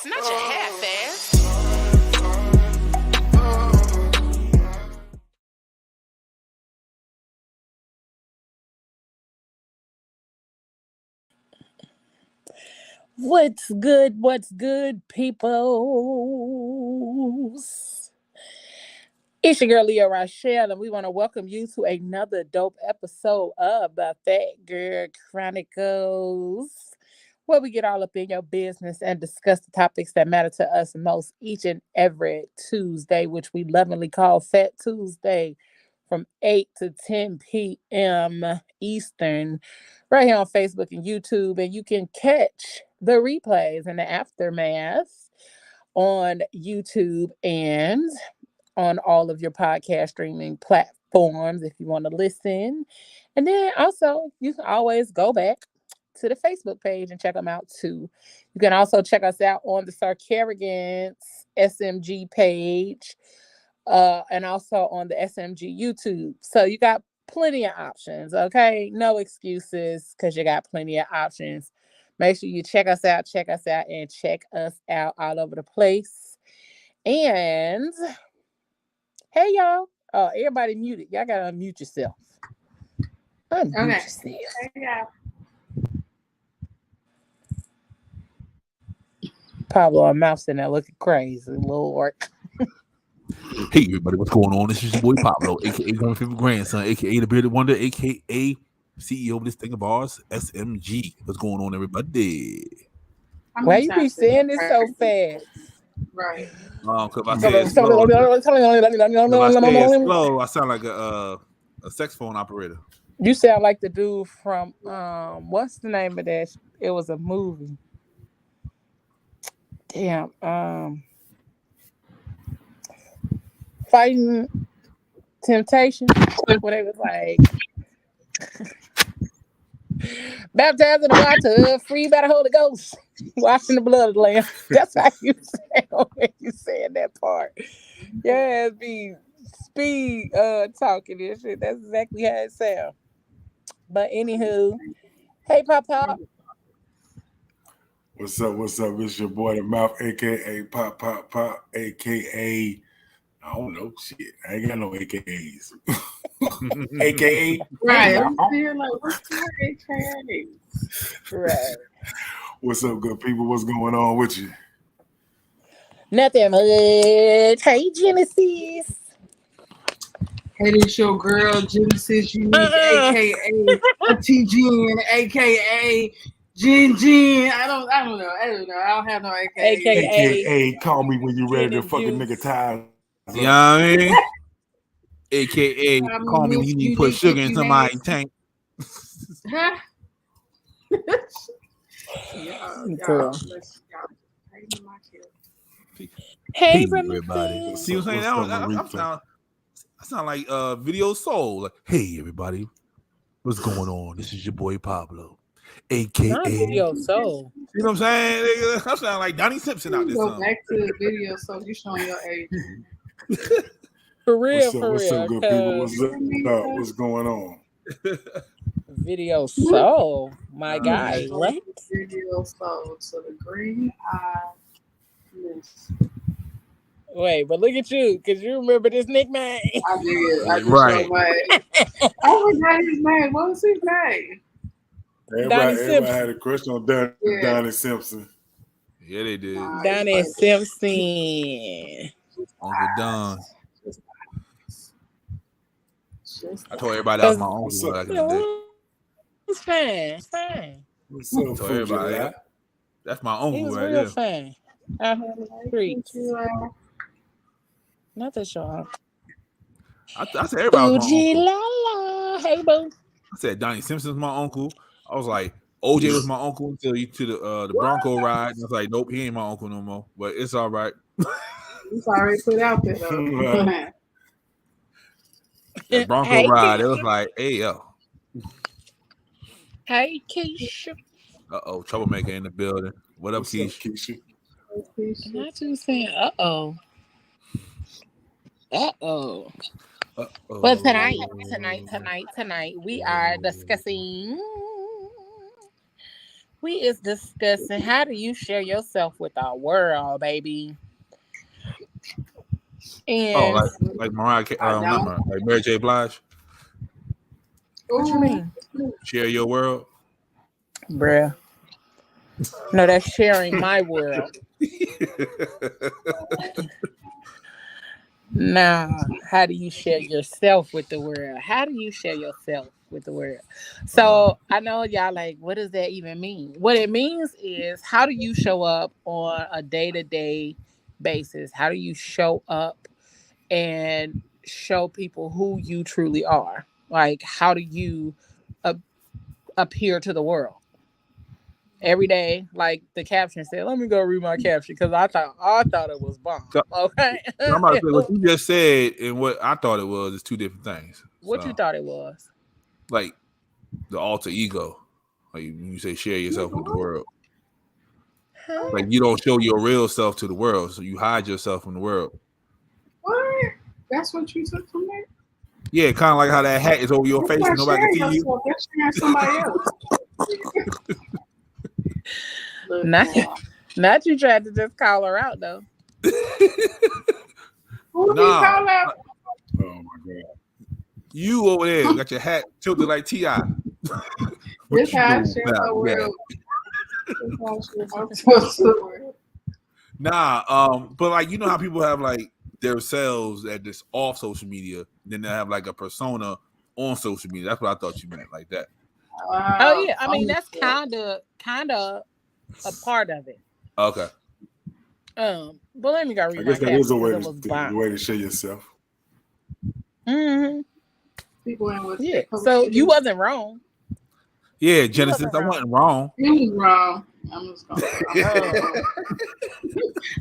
fast, not your half fast. What's good, peoples? It's your girl, Leah Rochelle, and we want to welcome you to another dope episode of the Fat Girl Chronicles, where we get all up in your business and discuss the topics that matter to us most each and every Tuesday, which we lovingly call Fat Tuesday, from 8 to 10 p.m. Eastern, right here on Facebook and YouTube. And you can catch the replays and the aftermath on YouTube and on all of your podcast streaming platforms if you want to listen. And then also, you can always go back to the Facebook page and check them out too. You can also check us out on the Sir Kerrigan's SMG page, and also on the SMG YouTube. So you got plenty of options, okay? No excuses, because you got plenty of options. Make sure you check us out, and check us out all over the place. And hey, y'all. Oh, everybody muted. Y'all got to unmute yourself. Unmute yourself. Hey, y'all. Pablo, I'm out sitting there looking crazy, Lord. Hey everybody, what's going on? This is your boy Pablo, aka my favorite grandson, aka the bearded wonder, aka CEO of this thing of ours, SMG. What's going on, everybody? Why you be saying this so fast? Right. Because I said slow. Slow, I sound like a sex phone operator. You sound like the dude from what's the name of that? It was a movie. Damn. Fighting Temptation. When they was like baptized in the water, free by the Holy Ghost, washing the blood of the Lamb. That's how you sound when you saying that part. Yeah, it be speed talking and shit. That's exactly how it sounds. But anywho, hey Pop. What's up? It's your boy the Mouth, aka Pop, aka I don't know shit. I ain't got no AKAs. AKA right. I'm still like, what's your AKA? Right. What's up, good people? What's going on with you? Nothing much. Hey Genesis. Hey, this your girl Genesis Unique, aka TGN, aka Jin. I don't know. I don't have no AKA. AKA call me when you ready to fucking nigga tie. You know what I mean? AKA call me when you need to put sugar in somebody's tank. Huh? Y'all. Hey everybody. See what I'm saying? I sound like Video Soul. Like, hey everybody, what's going on? This is your boy Pablo, aka Video Soul. You know what I'm saying? I sound like Donnie Simpson out there. Go back to the video, so you showing your age. For real. What's up, good people? What's up? What's going on? Video Soul, my guy. What? Video Soul to the green eye. Wait, but look at you, because you remember this nickname. I did. Right. I forgot his name. What was his name? Everybody had a crush on Donnie Simpson. Yeah, they did. Donnie Simpson. Uncle Don. I told everybody that was my uncle back in the day. It's fine. What's up, told everybody that's my uncle right there. Fine. Not that y'all. I said everybody was my uncle. La. Hey, boo. I said Donnie Simpson's my uncle. I was like, OJ was my uncle until you to the Bronco ride. And I was like, nope, he ain't my uncle no more. But it's all right. It's already put out there though. That Bronco ride, it was like, hey yo. Hey Keisha. Troublemaker in the building. What up, Keisha? Not you saying uh-oh. But tonight, we are discussing We is discussing how do you share yourself with our world, baby. Oh, And like Mariah, I not don't. Mariah, like Mary J. Blige. what you Ooh. mean? Share your world. Bruh. No, that's sharing my world. Nah, how do you share yourself with the world? How do you share yourself with the world? So I know y'all like, what does that even mean? What it means is how do you show up on a day-to-day basis? How do you show up and show people who you truly are? Like, how do you uh, appear to the world? Every day, like the caption said, let me go read my caption because I thought it was bomb. So, Okay. I'm about to say what you just said and what I thought it was is two different things. What you So, thought it was? like the alter ego, like you say, share yourself with the world. Like you don't show your real self to the world, so you hide yourself from the world. What? That's what you took from that? Yeah, kind of like how that hat is over your That's face and not nobody can sharing see you. yourself. That's sharing somebody else. Look, Not, boy. not you tried to just call her out though. Who he Nah, call out? Oh my god. you over there got your hat tilted like T.I. What This you how I doing share about my that? world. This how I share myself to the world. Nah, but like you know how people have like themselves at this off social media, then they have like a persona on social media. That's what I thought you meant, like that. Oh Wow. yeah, I mean that's kind of a part of it. Okay. But let me go I read my guess that is caption a way because it to was the bomb. way to show yourself. Mm-hmm. People ain't what Yeah. they supposed So to you do. wasn't wrong. Yeah, You Genesis, wasn't I wrong. wasn't wrong. You was wrong. I'm just gonna. Um,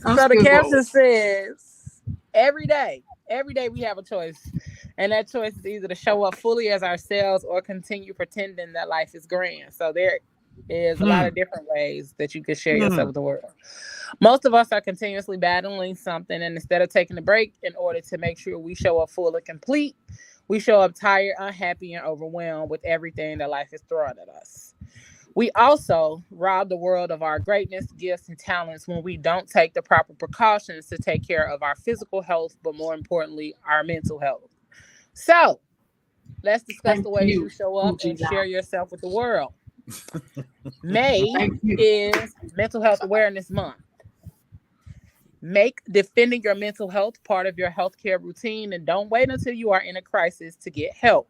I'm so the still going. caption says, every day we have a choice. And that choice is either to show up fully as ourselves or continue pretending that life is grand. So there is a lot Hmm. of different ways that you can share yourself Hmm. with the world. Most of us are continuously battling something, and instead of taking a break in order to make sure we show up full and complete, we show up tired, unhappy, and overwhelmed with everything that life is throwing at us. We also rob the world of our greatness, gifts, and talents when we don't take the proper precautions to take care of our physical health, but more importantly, our mental health. So, let's discuss Thank the ways you you, show up Gucci and guy. share yourself with the world. May Thank you. is Mental Health Awareness Month. Make defending your mental health part of your healthcare routine and don't wait until you are in a crisis to get help.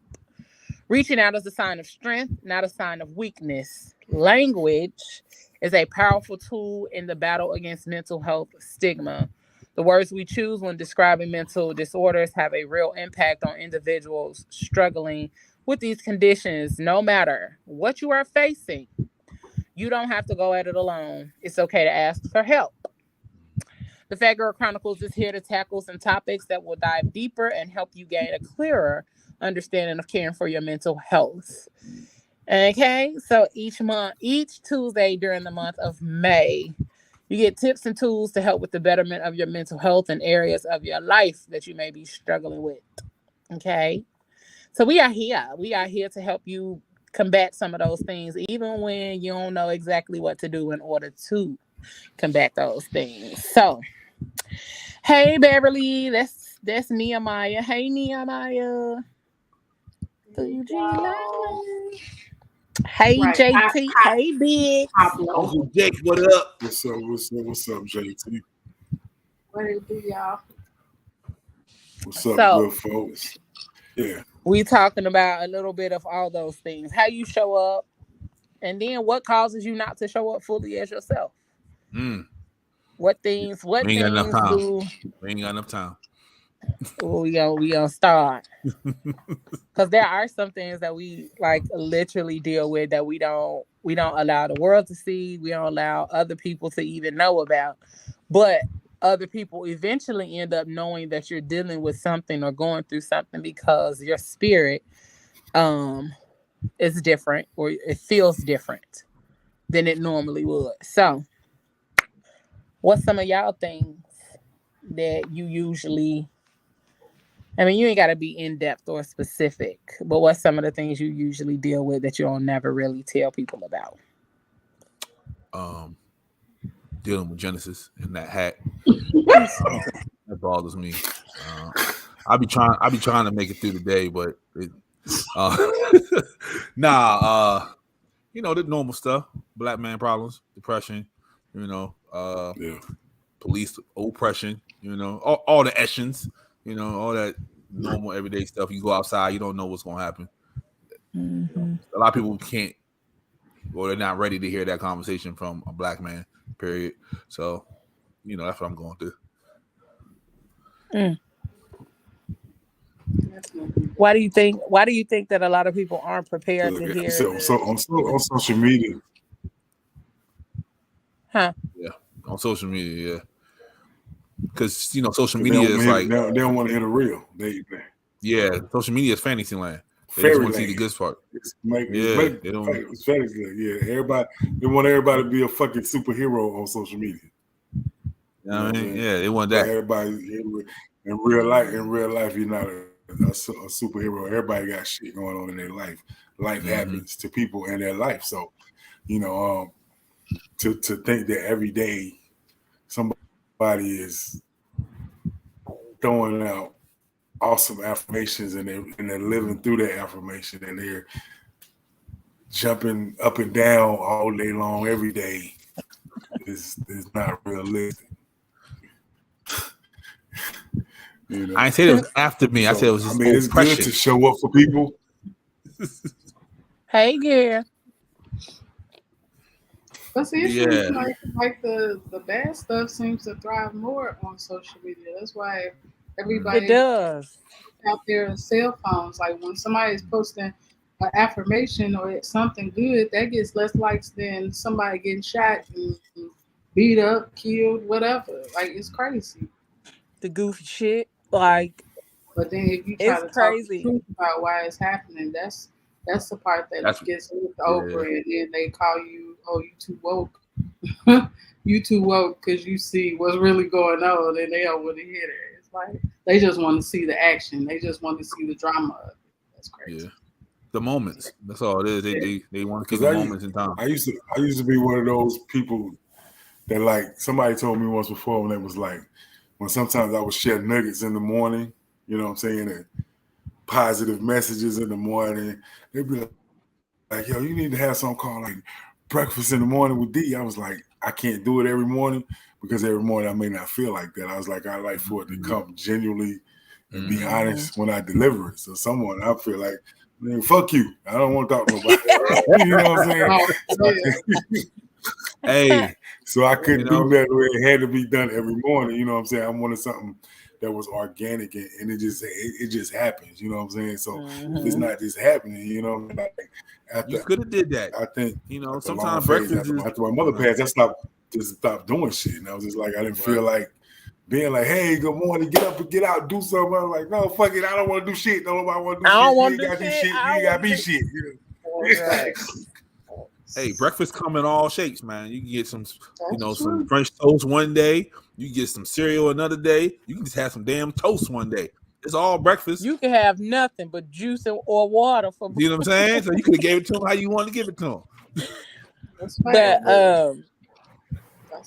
Reaching out is a sign of strength, not a sign of weakness. Language is a powerful tool in the battle against mental health stigma. The words we choose when describing mental disorders have a real impact on individuals struggling with these conditions, no matter what you are facing. You don't have to go at it alone. It's okay to ask for help. The Fat Girl Chronicles is here to tackle some topics that will dive deeper and help you gain a clearer understanding of caring for your mental health. Okay, so each Tuesday during the month of May, you get tips and tools to help with the betterment of your mental health and areas of your life that you may be struggling with. Okay, so we are here. We are here to help you combat some of those things, even when you don't know exactly what to do in order to combat those things. So, hey Beverly, that's Nehemiah. Hey Nehemiah. Do you like? Hey Right. JT. Hey Big. Pablo. Uncle Jake, what up? What's up? What's up? What's up, JT? What it do, y'all? What's up, So good folks? Yeah. we talking about a little bit of all those things. How you show up, and then what causes you not to show up fully as yourself. Mm. What things? What We ain't got enough things time. do? We ain't got enough time. We gonna start because there are some things that we like literally deal with that we don't allow the world to see. We don't allow other people to even know about, but other people eventually end up knowing that you're dealing with something or going through something because your spirit um is different or it feels different than it normally would. So, what's some of y'all things that you usually? I mean, you ain't got to be in depth or specific, but what's some of the things you usually deal with that you don't never really tell people about? dealing with Genesis and that hat. That bothers me. I be trying to make it through the day, but the normal stuff, black man problems, depression, police oppression, all the Eshins, all that normal everyday stuff. You go outside, you don't know what's gonna happen. Mm-hmm. A lot of people can't, or they're not ready to hear that conversation from a black man. Period. So, that's what I'm going through. Why do you think that a lot of people aren't prepared to hear So on social media, huh? Yeah, on social media, yeah, because social they media is like they don't want to hear the real. Social media is fantasy land. They just want to see the good part. It's fantasy land. Yeah, everybody they want everybody to be a fucking superhero on social media. You know what I mean? Yeah, they want that. But everybody in real life, you're not a superhero. Everybody got shit going on in their life. Life happens to people in their life. So, to think that every day somebody is throwing out awesome affirmations and they're living through that affirmation and they're jumping up and down all day long every day is not realistic. I didn't say it was after me. I said it was just it's good to show up for people. Hey, girl. But see, it seems like the bad stuff seems to thrive more on social media. That's why everybody It does. out there in cell phones. Like when somebody's posting an affirmation or something good, that gets less likes than somebody getting shot and beat up, killed, whatever. Like it's crazy. The goofy shit, like. But then if you try to talk the truth about why it's happening, that's the part that gets looked over, and then they call you, oh, you too woke. You too woke because you see what's really going on, and they don't want to hear it. It's like they just want to see the action. They just want to see the drama of it. That's crazy. Yeah, the moments. That's all it is. They want to see the moments in time. I used to be one of those people that, like, somebody told me once before when it was like when sometimes I would share nuggets in the morning. You know what I'm saying? And positive messages in the morning. They'd be like, yo, you need to have something called like breakfast in the morning with D. I was like, I can't do it every morning because every morning I may not feel like that. I was like, I like for it to come genuinely and be honest when I deliver it. So someone, I feel like, man, fuck you. I don't want to talk to nobody. You know what I'm saying? Hey. So I couldn't do that where it had to be done every morning. You know what I'm saying? I wanted something that was organic and it just happens. You know what I'm saying? So if it's not just happening, like you could have did that. I think sometimes breakfast after my mother passed, I stopped doing shit, and I was just like, I didn't feel like being like, hey, good morning, get up and get out, do something. I was like, no, fuck it, I don't want to do shit. Nobody want to do shit. I don't want to do shit. You ain't got to be shit. Hey, breakfast come in all shapes, man. You can get some, some French toast one day. You can get some cereal another day. You can just have some damn toast one day. It's all breakfast. You can have nothing but juice or water for. You know what I'm saying? So you could have gave it to him how you wanted to give it to him. That's but that's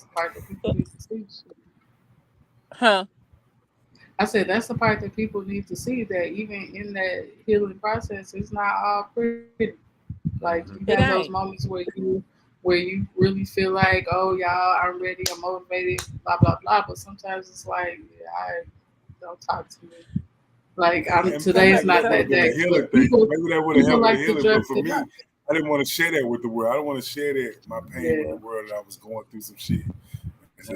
the part that people need to see. Huh? I said that's the part that people need to see, that even in that healing process, it's not all pretty. Like you have those moments where you really feel like, oh y'all, I'm ready, I'm motivated, blah blah blah. But sometimes it's like, don't talk to me. Like today's not that day. Maybe that would have helped the healing, but for me, I didn't want to share that with the world. I don't want to share that my pain with the world that I was going through some shit. I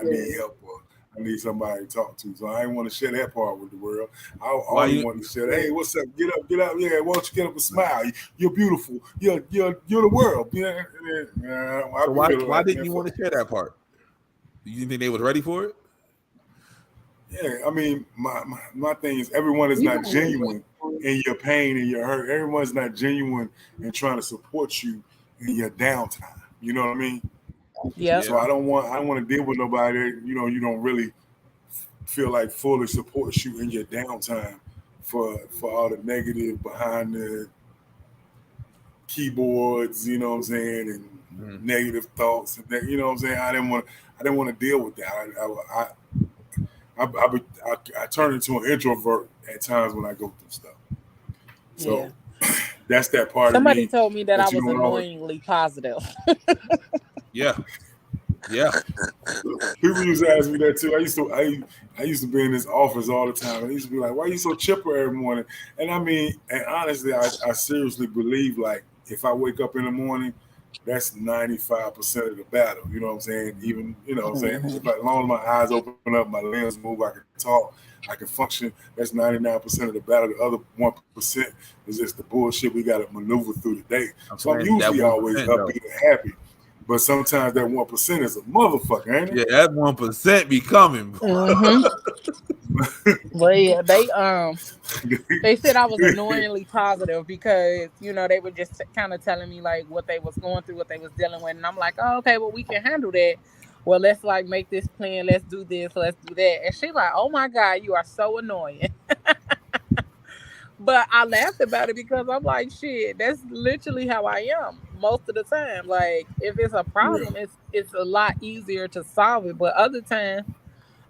need help. I need somebody to talk to. So I didn't want to share that part with the world. I only wanted to share, hey, what's up? Get up. Yeah, why don't you get up and smile? You're beautiful. You're the world. Yeah. So why didn't you want to share that part? You didn't think they was ready for it? Yeah, I mean, my thing is everyone is not genuine in your pain and your hurt. Everyone's not genuine in trying to support you in your downtime. You know what I mean? Yeah. So I don't want to deal with nobody that, you don't really feel like fully supports you in your downtime for all the negative behind the keyboards, you know what I'm saying, and negative thoughts, and you know what I'm saying. I didn't want to deal with that. I turn into an introvert at times when I go through stuff. So that's that part of Somebody me told me that I you was don't always. annoyingly positive. Yeah. Yeah. People used to ask me that too. I used to be in this office all the time, and I used to be like, "Why are you so chipper every morning?" And I mean, and honestly, I seriously believe like if I wake up in the morning, that's 95% of the battle. You know what I'm saying? Even you know what I'm saying. As long as my eyes open up, my limbs move, I can talk, I can function. That's 99% of the battle. The other 1% is just the bullshit we got to maneuver through the day. So I'm usually always upbeat and happy. But sometimes that 1% is a motherfucker, ain't it? Yeah, that 1% be coming. Well, yeah, they said I was annoyingly positive because they were just kind of telling me like what they was going through, what they was dealing with, and I'm like, oh, okay, well we can handle that. Well, let's like make this plan. Let's do this. Let's do that. And she's like, oh my god, you are so annoying. But I laughed about it because I'm like, shit, that's literally how I am most of the time. Like, if it's a problem, it's a lot easier to solve it. But other times,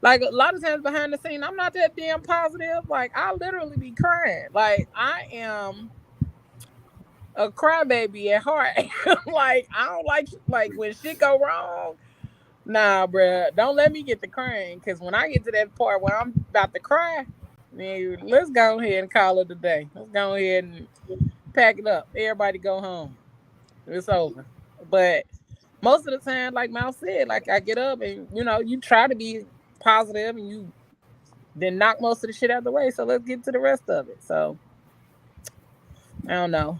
like a lot of times behind the scene, I'm not that damn positive. Like, I literally be crying. Like, I am a crybaby at heart. Like, I don't like when shit go wrong. Nah, bruh, don't let me get to crying. Because when I get to that part where I'm about to cry, man, let's go ahead and call it a day. Let's go ahead and pack it up. Everybody go home. It's over. But most of the time, like Mal said, like I get up and you try to be positive and you then knock most of the shit out of the way. So let's get to the rest of it. So I don't know.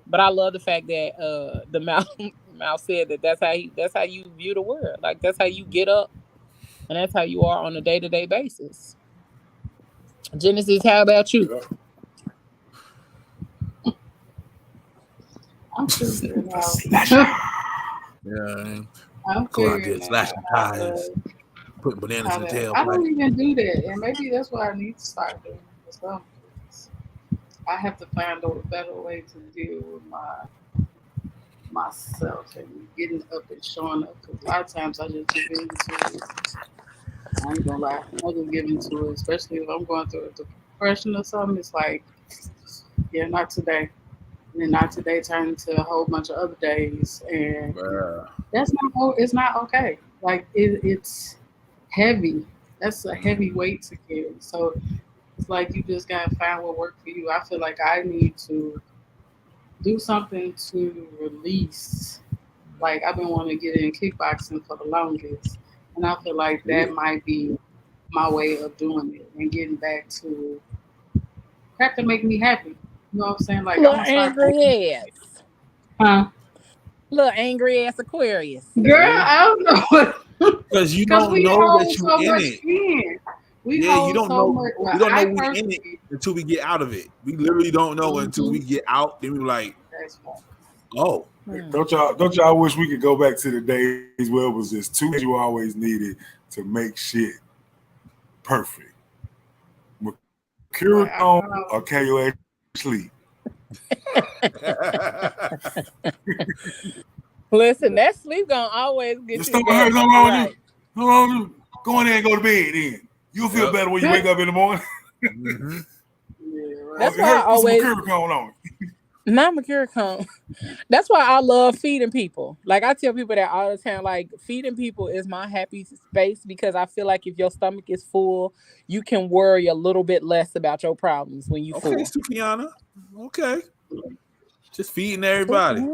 But I love the fact that the Mal said that that's how you view the world. Like that's how you get up and that's how you are on a day-to-day basis. Genesis, how about you? I'm figuring out. Yeah. I'm Go out there, figuring slashing out tires, putting bananas in the tail. I don't even do that, and maybe that's what I need to start doing as well. I have to find a better way to deal with myself and getting up and showing up. Because a lot of times I just give into it. I ain't gonna lie, I just give into it, especially if I'm going through a depression or something. It's like, yeah, not today. And then not today turn into a whole bunch of other days, and that's not. It's not okay. Like it's heavy. That's a heavy weight to carry. So it's like you just gotta find what works for you. I feel like I need to do something to release. Like I've been wanting to get in kickboxing for the longest, and I feel like that might be my way of doing it and getting back to crap to make me happy. You know what I'm saying? Like I'm Little gonna start. angry ass. Huh? Little angry ass Aquarius. Girl, I don't know. Because you Because don't we know that hold you so in much it. in. We Yeah, you hold don't so know. much. We don't know we in it until we get out of it. We literally don't know until we get out. Then we're like, oh. Don't y'all wish we could go back to the days where it was just two things you always needed to make shit perfect? Mercurochrome or KO sleep. Listen, that sleep gonna always get Your you stomach together. hurts, Though. how Right. long go in there and go to bed then. You'll feel better when you wake up in the morning. That's why I always put some Mercurochrome on it. Not Mercurochrome. That's why I love feeding people. Like I tell people that all the time. Like feeding people is my happy space because I feel like if your stomach is full, you can worry a little bit less about your problems when you full. Okay, Sukiana. Okay. Just feeding everybody.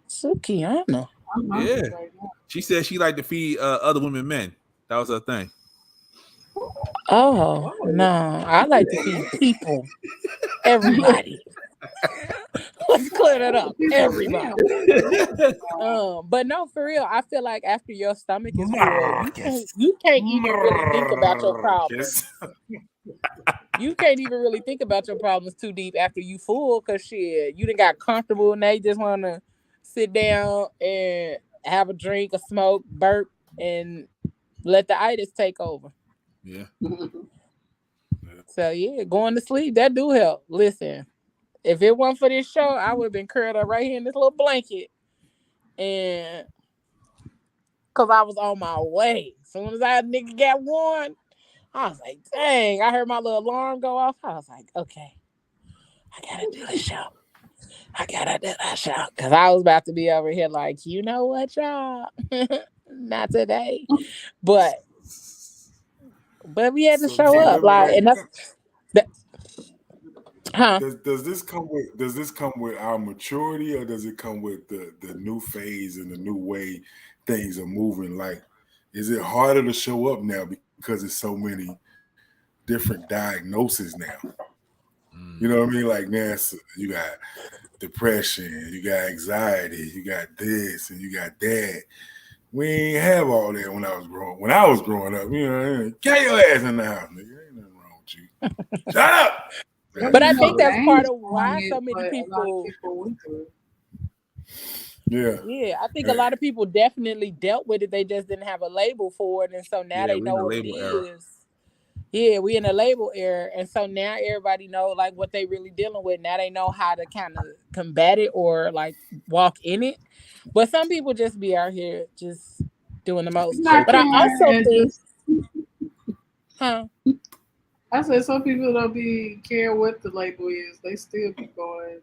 Sukiana. Yeah. She said she liked to feed other women men. That was her thing. Oh no, I like to feed people. Everybody. Let's clear that up. Everybody. But no, for real, I feel like after your stomach is full, you can't even really think about your problems. You can't even really think about your problems too deep after you full, cause shit, you done got comfortable and they just wanna sit down and have a drink, a smoke, burp, and let the itis take over. Yeah. So yeah, going to sleep, that do help. Listen, if it weren't for this show, I would have been curled up right here in this little blanket and because I was on my way. As soon as I nigga got one, I was like, dang, I heard my little alarm go off. I was like, okay, I gotta do the show. I gotta do that show. Because I was about to be over here like, you know what, y'all? Not today. But we had to So, show up. let me Like, ask and that's that, huh? does this come with our maturity, or does it come with the new phase and the new way things are moving? Like, is it harder to show up now because there's so many different diagnoses now? You know what I mean? Like, now you got depression, you got anxiety, you got this, and you got that. We ain't have all that when I was growing up. You know, get your ass in the house, nigga. Ain't nothing wrong with you. Shut up. But I think that's part names of on why it, so many but a lot of people. people went through it. Yeah, I think a lot of people definitely dealt with it. They just didn't have a label for it, and so now they we in know the what it label era. is. Yeah, we in a label era, and so now everybody know like what they really dealing with. Now they know how to kind of combat it or like walk in it. But some people just be out here just doing the most. Not But I caring also and think, just. huh? I said some people don't be care what the label is. They still be going and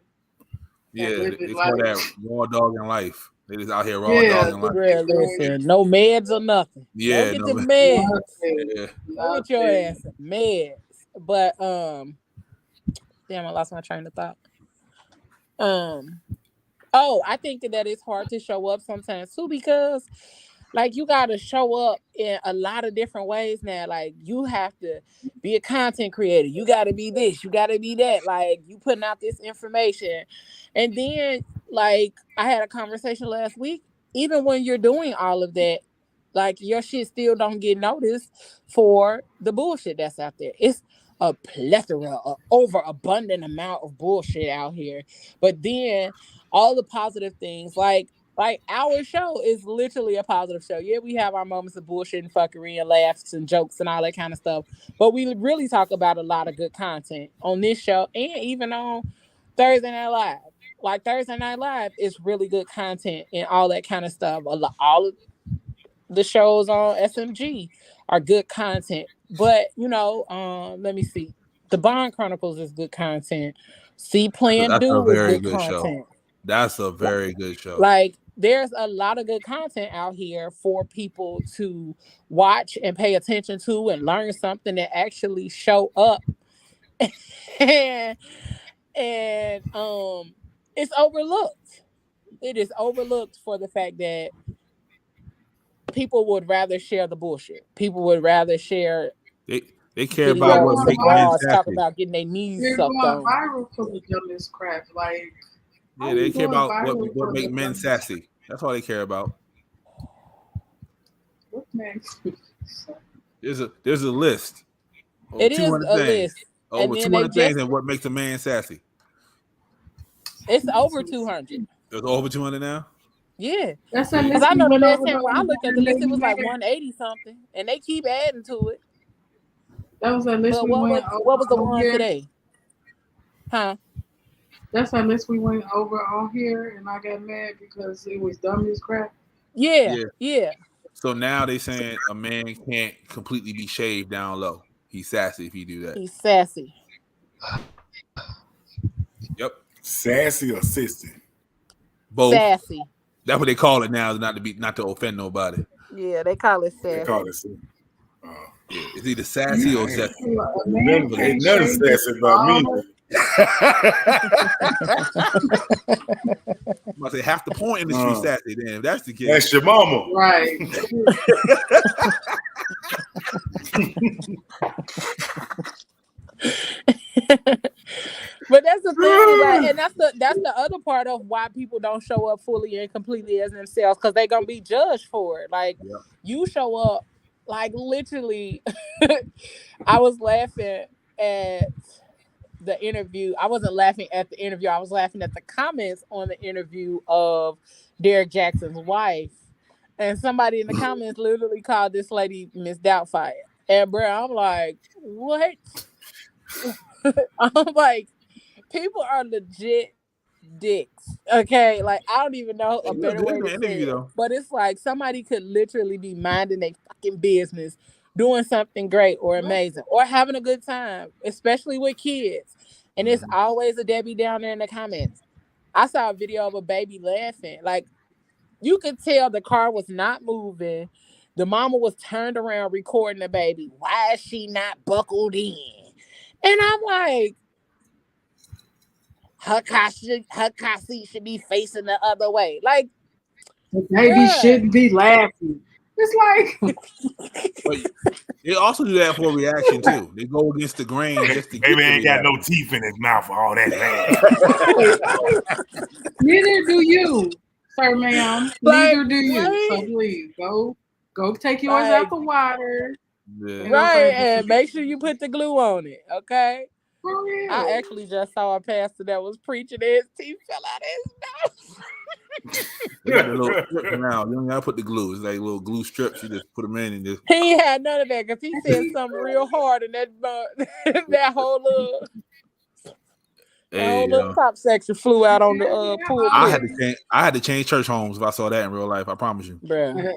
Yeah, living they call life. that raw dog in life. They just out here raw Yeah, dog in life. Girl, listen, no meds or nothing. Go Yeah, get no, the meds. nothing, yeah. Go get your nothing. ass some meds. But damn, I lost my train of thought. Um, oh, I think that it's hard to show up sometimes too because like you gotta show up in a lot of different ways now. Like you have to be a content creator. You gotta be this, you gotta be that. Like you putting out this information. And then like I had a conversation last week, even when you're doing all of that, like your shit still don't get noticed for the bullshit that's out there. It's a plethora, a overabundant amount of bullshit out here. But then all the positive things, like our show is literally a positive show. Yeah, we have our moments of bullshit and fuckery and laughs and jokes and all that kind of stuff. But we really talk about a lot of good content on this show and even on Thursday Night Live. Like Thursday Night Live is really good content and all that kind of stuff. All of the shows on SMG are good content. But let me see. The Bond Chronicles is good content. C Plan That's a Do is very good good show. content. That's a very good show. Like there's a lot of good content out here for people to watch and pay attention to and learn something that actually show up. and it's overlooked. It is overlooked for the fact that people would rather share the bullshit. People would rather share They care about They're what videos going of make men viral. bras talk sassy. about getting their knees They're sucked going on. viral for the dumbest crap. Like, how Yeah, they you care going about viral what for make the men dumbest? sassy. That's all they care about. What makes There's a list over It is 200 a things. list. And Over then they 200 things just and what makes a man sassy. it's over 200. There's over 200 now. Yeah. That's that Because list I we know the went last over the time when I other looked day at the and list, made it me was like mad. 180 something. And they keep adding to it. That was that list But we went what was the over on one here. today? Huh? That's that list we went over on here, and I got mad because it was dumb as crap. Yeah. Yeah. Yeah. So now they saying a man can't completely be shaved down low. He's sassy if he do that. He's sassy. Yep. Sassy or sissy? Both. Sassy. That's what they call it now. Is not to offend nobody. Yeah, they call it They call sassy. it sissy. Yeah, it's either sassy or Ain't sexy. A man can't nothing shave his sassy about me. balls. I'm about to say half the porn industry sassy. Then if that's the case, That's your mama. Right. But that's the thing, like, and that's the other part of why people don't show up fully and completely as themselves, because they're gonna be judged for it. Like yeah. you show up, like literally. I was laughing at the interview. I wasn't laughing at the interview. I was laughing at the comments on the interview of Derek Jackson's wife, and somebody in the comments literally called this lady Miss Doubtfire. And bro, I'm like, what? I'm like, people are legit dicks. Okay, like I don't even know Hey, a you a better good way to man say interview it, though. but it's like somebody could literally be minding their fucking business, doing something great or amazing, or having a good time, especially with kids, and it's always a Debbie down there in the comments. I saw a video of a baby laughing, like you could tell the car was not moving. The mama was turned around recording the baby. Why is she not buckled in? And I'm like, her car seat should be facing the other way. Like, The baby bruh. shouldn't be laughing. It's like But they also do that for a reaction too. They go against the grain just to get Baby the ain't got no reaction. teeth in his mouth for all that laugh. neither do you, sir, ma'am. Like, Neither do you. So what? please go take yours out Like, the water Yeah. and go right. find you some And make sure you put the glue on it. Okay. for I real. actually just saw a pastor that was preaching and his teeth fell out of his mouth. They got the little strips now. You don't gotta put the glue. It's like little glue strips. You just put them in and just. He ain't had none of that because he said something real hard and that that Hey, whole little top section flew out on the I pulpit. had to change. I had to change church homes if I saw that in real life. I promise you. Bruh.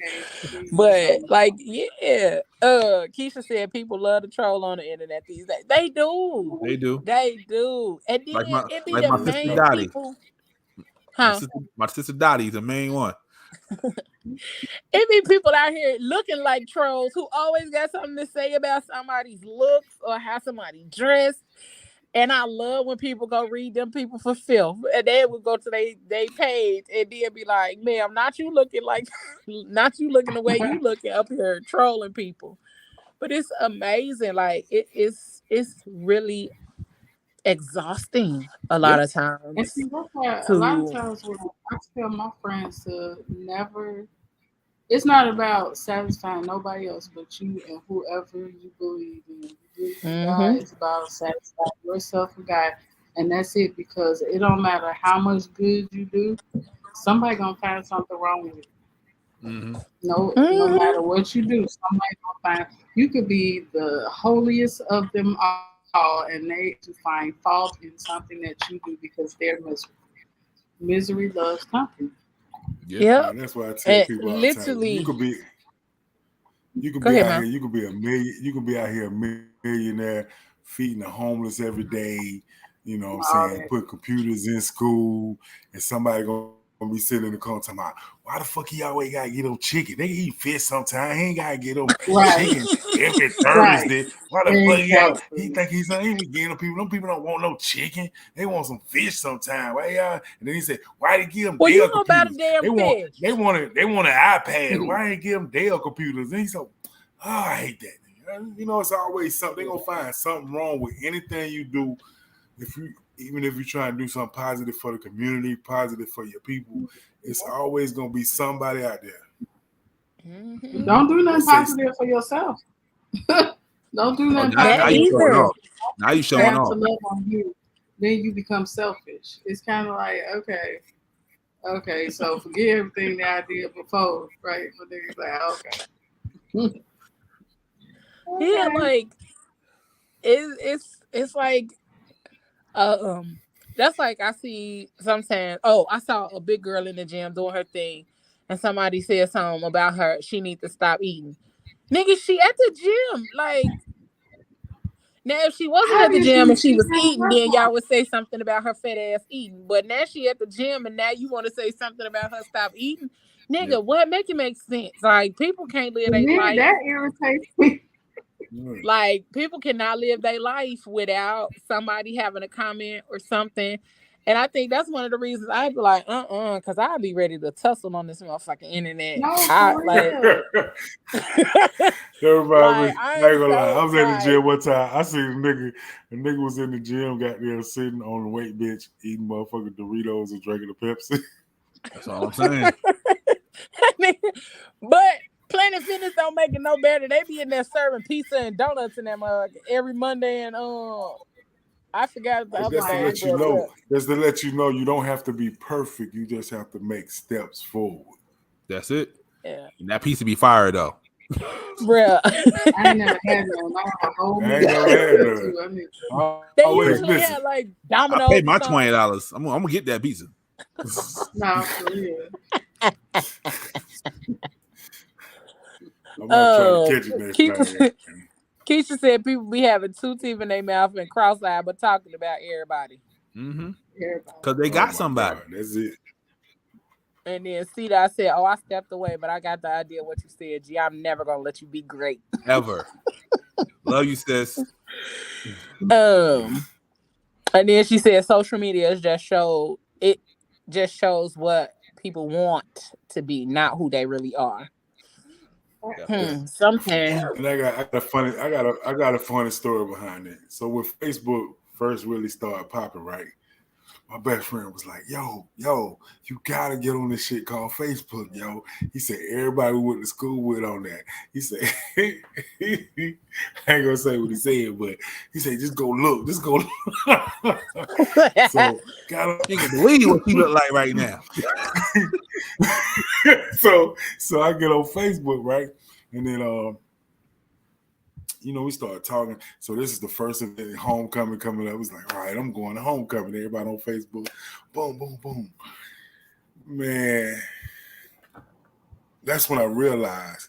Okay, But like, yeah. Keisha said people love to troll on the internet these days. They do. They do. They do. And then it be Like the my sister main Dottie. people. My Huh? sister Dottie's the main one. It be people out here looking like trolls who always got something to say about somebody's looks or how somebody dressed. And I love when people go read them people for filth. And they would go to they page and then be like, ma'am, not you looking like not you looking the way you looking up here trolling people. But it's amazing. Like it's really exhausting a lot Yeah. of and times see, that's why a lot of to times when I tell my friends to never, it's not about satisfying nobody else but you and whoever you believe in. You believe in God, mm-hmm. it's about satisfying yourself and God. And that's it, because it don't matter how much good you do, somebody gonna find something wrong with it. Mm-hmm. No Mm-hmm. matter what you do, somebody gonna find. You could be the holiest of them all, and they to find fault in something that you do because they're miserable. Misery loves company. Yeah. Yep. Man, that's why I tell And people all the time. literally You could go be ahead, out man. here. You could be a million. You could be out here a millionaire, feeding the homeless every day. You know what I'm All saying? that. Put computers in school, and somebody gonna be sitting in the corner talking about, why the fuck he always gotta get them chicken? They can eat fish sometimes. He ain't gotta get them Right. chicken every Right. Thursday. Why the fuck he Exactly. think he be getting them people? Them people don't want no chicken. They want some fish sometimes. Why y'all? And then he said, why they give them Well, you Dell know about a computers? damn fish. They want an iPad. Why ain't give them Dell computers? And he's so, oh, I hate that. You know, it's always something. They're gonna find something wrong with anything you do. Even if you try and do something positive for the community, positive for your people, it's always gonna be somebody out there. Mm-hmm. Don't do nothing Say, positive for yourself. Don't do Oh, nothing now That positive you for showing either. off. yourself. Now you showing Have to off. love on you. Then you become selfish. It's kind of like, okay, so forget everything that I did before, right? But then it's like, okay. Yeah, Okay. like it's like um that's like I see sometimes. Oh, I saw a big girl in the gym doing her thing, and somebody said something about her. She needs to stop eating. Nigga, she at the gym. Like now, if she wasn't at the gym Obviously, and she she was has eating, her then fault. y'all would say something about her fat ass eating. But now she at the gym, and now you want to say something about her stop eating. Yep. Nigga, what make it make sense? Like people can't live To their me, life. that irritates me. Like people cannot live their life without somebody having a comment or something. And I think that's one of the reasons I'd be like, because I'd be ready to tussle on this motherfucking internet. No, I for like real. Everybody, like I I ain't am gonna lie. I so was in the like gym one time. I seen a nigga was in the gym, got there sitting on the weight bench, eating motherfucking Doritos and drinking a Pepsi. That's all I'm saying. but Planet Fitness don't make it no better. They be in there serving pizza and donuts in that mug every Monday and I forgot the But other that's to day, Right. let you but know. yeah. That's to let you know you don't have to be perfect. You just have to make steps forward. That's it. Yeah. And that piece to be fired though. Bruh. I ain't never had none. I have a whole I ain't never had none. They Always usually missing. have like I Domino's. paid my or something. $20. I'm gonna get that pizza. Nah, for real. I might try to catch it next time. Keisha said people be having two teeth in their mouth and cross-eyed, but talking about everybody. Mm-hmm. Everybody. Because they Oh got my somebody. God, that's it. And then Cedar said, "Oh, I stepped away, but I got the idea of what you said. G, I'm never gonna let you be great." Ever. Love you, sis. And then she said, "Social media is just shows what people want to be, not who they really are." Yeah. Sometimes. And I got a funny story behind it. So when Facebook first really started popping, right? My best friend was like, yo, you gotta get on this shit called Facebook, yo. He said, everybody we went to school with on that. He said, I ain't gonna say what he said, but he said, just go look. So, You can believe what she look like right now. so I get on Facebook, right? And then, we started talking. So this is the first event, homecoming coming up. It was like, all right, I'm going to homecoming. Everybody on Facebook. Boom, boom, boom. Man, that's when I realized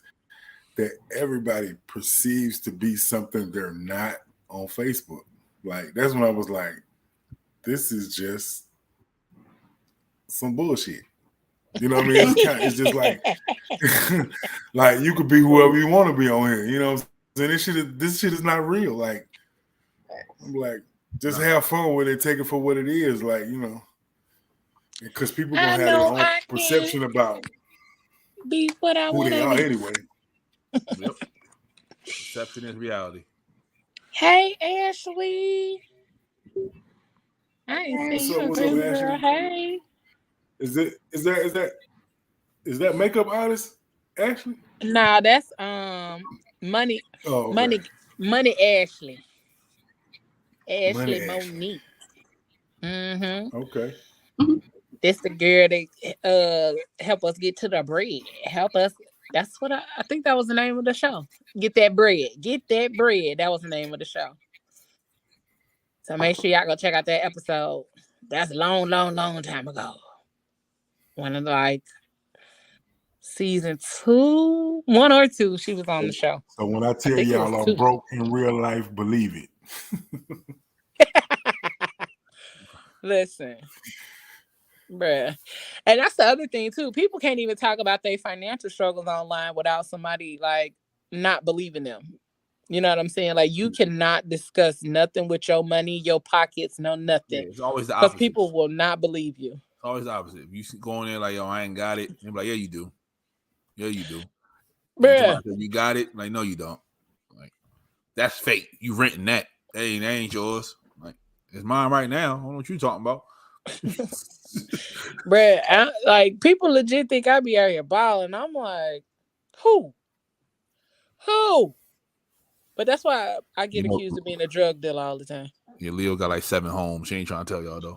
that everybody perceives to be something they're not on Facebook. Like, that's when I was like, this is just some bullshit. You know what I mean? It's just like, like you could be whoever you want to be on here. You know what I'm saying? This shit is not real. Like, I'm like, just have fun with it, take it for what it is. Like, because people gonna have their own perception about be what I who want they to are be. anyway. Yep. Perception is reality. Hey, Ashley. I ain't seen you in What's up, forever, girl. Ashley? Hey. Is that makeup artist, Ashley? Nah, that's money, Oh, okay. money Ashley. Money Ashley Ashley. Monique. Mm-hmm. Okay. That's the girl that help us get to the bread. Help us. That's what I think that was the name of the show. Get that bread. Get that bread. That was the name of the show. So make sure y'all go check out that episode. That's a long, long, long time ago. One of like season 2, 1 or 2, she was on the show. So when I I tell think it was y'all I'm 2. broke in real life, believe it. Listen, bruh. And that's the other thing too. People can't even talk about their financial struggles online without somebody like not believing them. You know what I'm saying? Like you cannot discuss nothing with your money, your pockets, no nothing. Yeah, it's always the Because opposite. people will not believe you. It's always the opposite. If you go in there like, yo, I ain't got it, they're like, yeah, you do. Yeah, you do. Bruh. You got it? Like, no, you don't. Like, that's fake. You renting that. That ain't yours. Like, it's mine right now. I don't know what you talking about. Bruh, like people legit think I be out here balling. I'm like, who? But that's why I get accused of being a drug dealer all the time. Yeah, Leo got like 7 homes. She ain't trying to tell y'all though.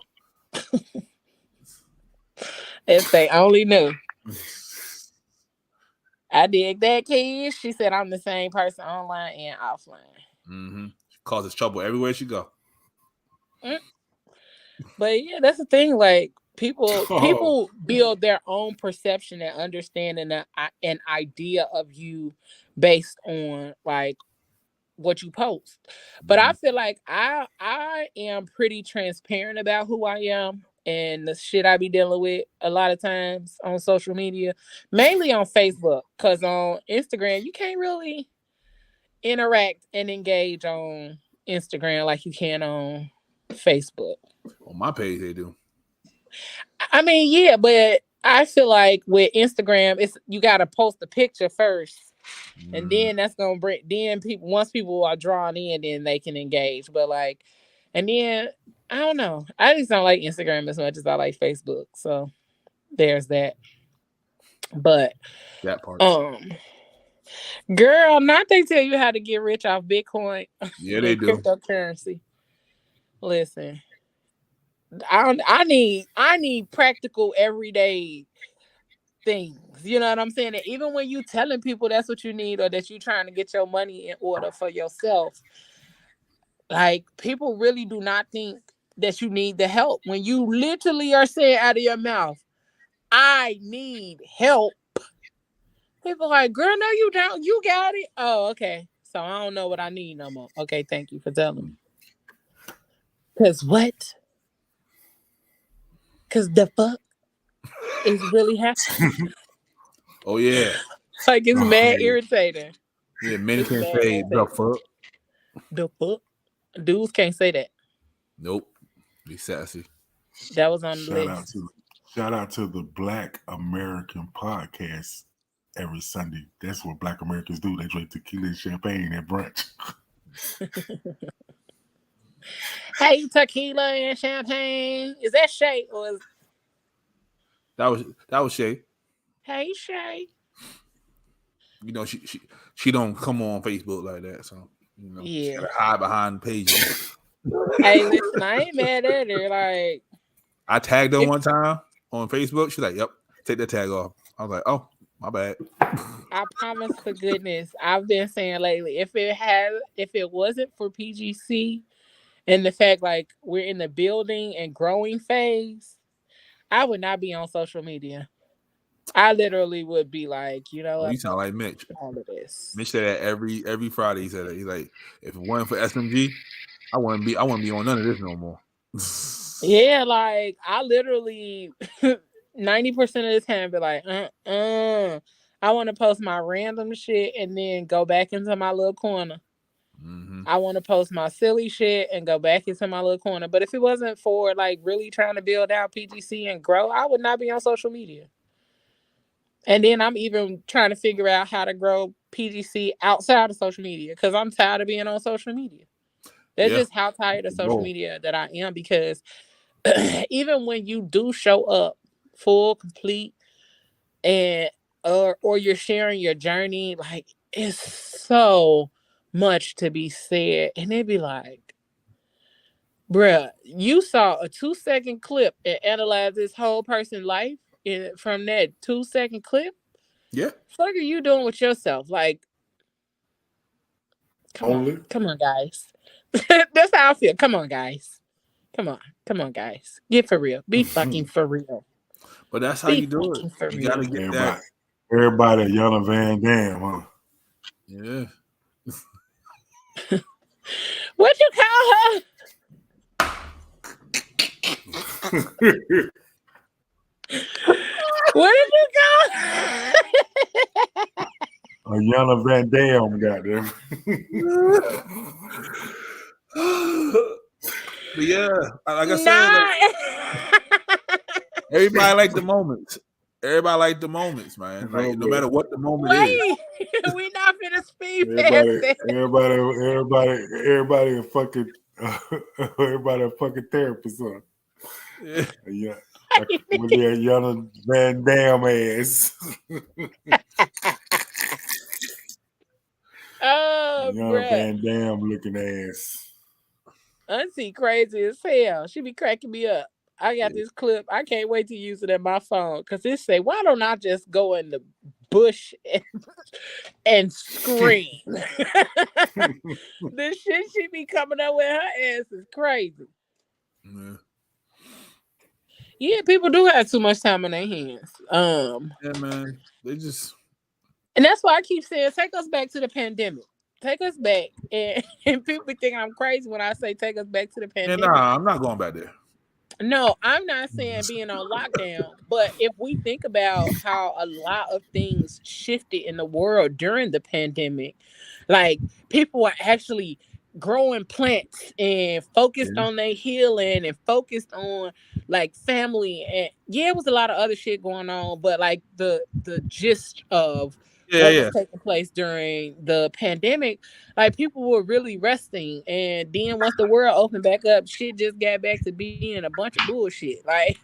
If they only knew. I dig that, kids. She said I'm the same person online and offline. Mm-hmm. She causes trouble everywhere she go. But yeah, that's the thing. Like people build their own perception and understanding an idea of you based on like what you post. But I feel like I am pretty transparent about who I am and the shit I be dealing with a lot of times on social media, mainly on Facebook, because on Instagram you can't really interact and engage on Instagram like you can on Facebook. On my page, they do. I mean, yeah, but I feel like with Instagram, it's you gotta post a picture first. And then that's gonna bring people once people are drawn in, then they can engage. But like and then I don't know. I just don't like Instagram as much as I like Facebook. So there's that. But that part. Girl, not they tell you how to get rich off Bitcoin. Yeah, they do. Cryptocurrency. Listen. I need practical everyday things. You know what I'm saying? And even when you telling people that's what you need or that you trying to get your money in order for yourself, like people really do not think that you need the help. When you literally are saying out of your mouth, I need help. People like, girl, no, you don't. You got it. Oh, okay. So I don't know what I need no more. Okay, thank you for telling me. Cause what? Cause the fuck is really happening. Oh yeah. Like it's mad yeah. irritating. Yeah, many It's can't mad say the irritating. fuck. The fuck? Dudes can't say that. Nope. Be sassy. That was on the list. Shout out to the Black American podcast every Sunday. That's what Black Americans do. They drink tequila and champagne at brunch. Hey, tequila and champagne. Is that Shay or is That was Shay. Hey Shay? You know, she don't come on Facebook like that, so you know, she Yeah. gotta hide behind pages. Hey, listen, I ain't mad at her. Like I tagged her one time on Facebook. She's like, "Yep, take that tag off." I was like, "Oh, my bad." I promise to goodness, I've been saying lately, if it wasn't for PGC and the fact like we're in the building and growing phase, I would not be on social media. I literally would be like, you know Oh, you what, sound like Mitch. all of this. Mitch said that every Friday. He said that. He's like, if it wasn't for SMG, I wouldn't be on none of this no more. Yeah, like I literally 90% of the time be like, I want to post my random shit and then go back into my little corner. Mm-hmm. I want to post my silly shit and go back into my little corner. But if it wasn't for like really trying to build out PGC and grow, I would not be on social media. And then I'm even trying to figure out how to grow PGC outside of social media because I'm tired of being on social media. That's just how tired of social media that I am because even when you do show up full, complete, and or you're sharing your journey, like it's so much to be said. And it'd be like, bruh, you saw a 2-second clip and analyzed this whole person's life from that 2-second clip. Yeah. What are you doing with yourself? Like, come on, guys. That's how I feel. Come on, guys. Come on, guys. Get for real. Be fucking for real. But that's how you do it. You gotta get that. Everybody, Yana Van Dam, huh? Yeah. What you call her? What did you call her? Yana Van Dam, goddamn. But yeah, like I said, everybody like the moments. Everybody like the moments, man. Like no matter what the moment is. We not finna speed past that. Everybody a fucking everybody a fucking therapist, huh? Yeah. With that Yana Van Dam ass. Oh, Yana Van Dam looking ass. Auntie crazy as hell. She be cracking me up. I got this clip. I can't wait to use it in my phone because it say, why don't I just go in the bush and scream? The shit she be coming up with her ass is crazy. Yeah, people do have too much time on their hands. Yeah, man. They just, and that's why I keep saying, take us back to the pandemic. Take us back. And people think I'm crazy when I say take us back to the pandemic. Nah, I'm not going back there. No, I'm not saying being on lockdown, but if we think about how a lot of things shifted in the world during the pandemic, like people were actually growing plants and focused on their healing and focused on like family, and it was a lot of other shit going on, but like the gist of what was taking place during the pandemic, like people were really resting. And then once the world opened back up, shit just got back to being a bunch of bullshit. Like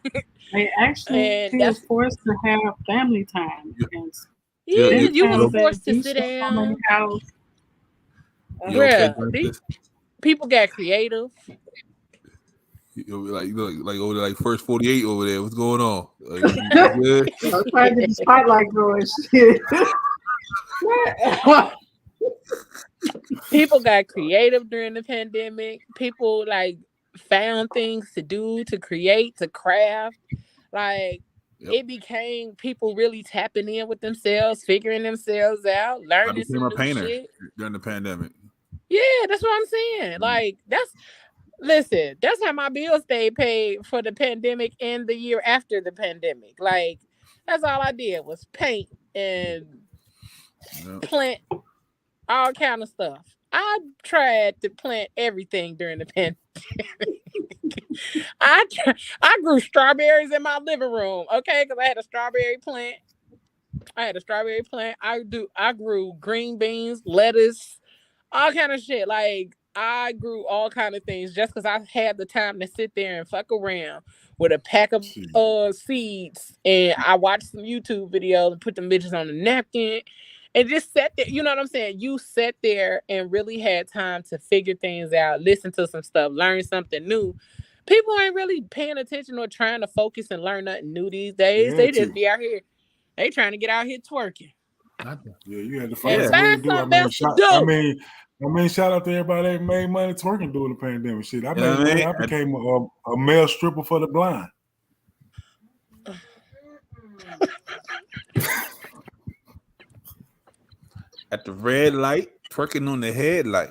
they actually was forced to have family time. You were forced to sit down. Bruh, people got creative. like over there, like first 48 over there. What's going on? Like, you good? I'm trying to get the spotlight going. Shit. People got creative during the pandemic. People like found things to do, to create, to craft. Like it became people really tapping in with themselves, figuring themselves out, I learning became some a new painter shit. during the pandemic. Yeah, that's what I'm saying. Like that's how my bills stayed paid for the pandemic and the year after the pandemic. Like that's all I did was paint and Yep. plant all kind of stuff. I tried to plant everything during the pandemic. I grew strawberries in my living room, okay, because I had a strawberry plant. I grew green beans, lettuce, all kind of shit. Like I grew all kind of things just because I had the time to sit there and fuck around with a pack of seeds, and I watched some YouTube videos and put them bitches on a napkin and just sat there. You know what I'm saying? You sat there and really had time to figure things out, listen to some stuff, learn something new. People ain't really paying attention or trying to focus and learn nothing new these days. They just be out here. They trying to get out here twerking. Yeah, you had to And find something find to do. something else to do. Shout out to everybody that made money twerking during the pandemic. Shit, I You know made what I money. mean? I became a male stripper for the blind. At the red light, twerking on the headlight.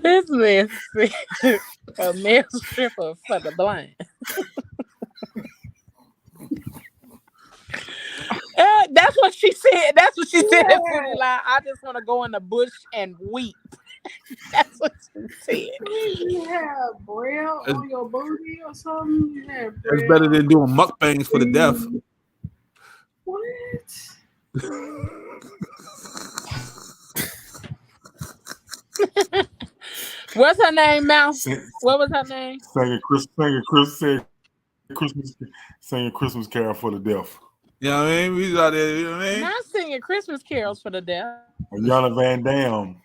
This man said a male stripper for the blind. That's what she said. That's what she said in Foodie Line. I just want to go in the bush and weep. That's what she said. You have braille on your booty or something? You have braille. It's better than doing mukbangs for the deaf. What? What's her name, Mouse? What was her name? Singing Christmas Carol for the deaf. You know what I mean? We out there, you know what I mean? Not singing Christmas carols for the deaf. Yana Van Dam.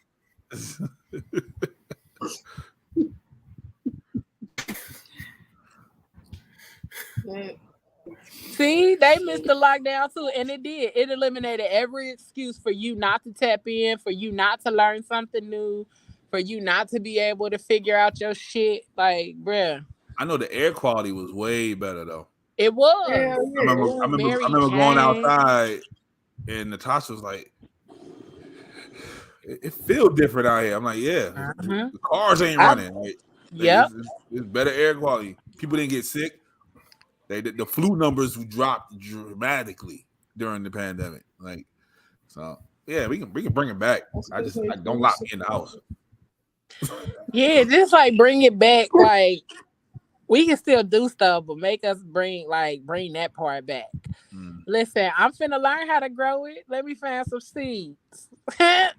See, they missed the lockdown too, and it did. It eliminated every excuse for you not to tap in, for you not to learn something new, for you not to be able to figure out your shit. Like, bruh. I know the air quality was way better though. It was. Yeah. I remember going outside, and Natasha was like, "It feels different out here." I'm like, "Yeah, the cars ain't running. Like, it's better air quality. People didn't get sick. The flu numbers dropped dramatically during the pandemic. Like, so yeah, we can bring it back. I don't lock me in the house. Yeah, just like bring it back. Like we can still do stuff, but make us bring that part back. Listen, I'm finna learn how to grow it. Let me find some seeds. Let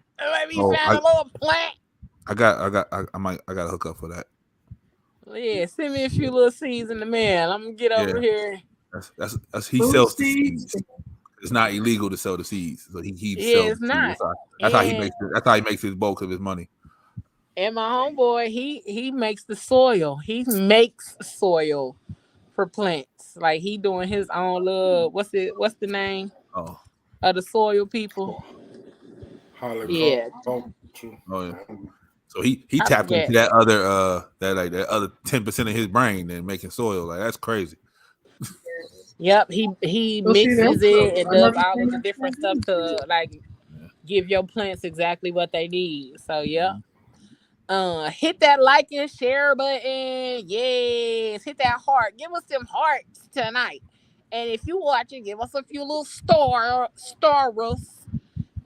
me find a little plant. I gotta hook up for that. Yeah, send me a few little seeds in the mail. I'm gonna get over here. That's he sells the seeds. It's not illegal to sell the seeds, so he sells. It's not. That's how he makes. That's how he makes his bulk of his money. And my homeboy, he makes the soil. He makes soil for plants. Like he doing his own little. What's the name? Oh, of the soil people. Yeah. Oh yeah. So he tapped into that other 10% of his brain and making soil. Like that's crazy. Yep, he mixes it and does all of the different stuff to give your plants exactly what they need. So yeah. Hit that like and share button. Yes, hit that heart. Give us some hearts tonight. And if you watching, give us a few little stars,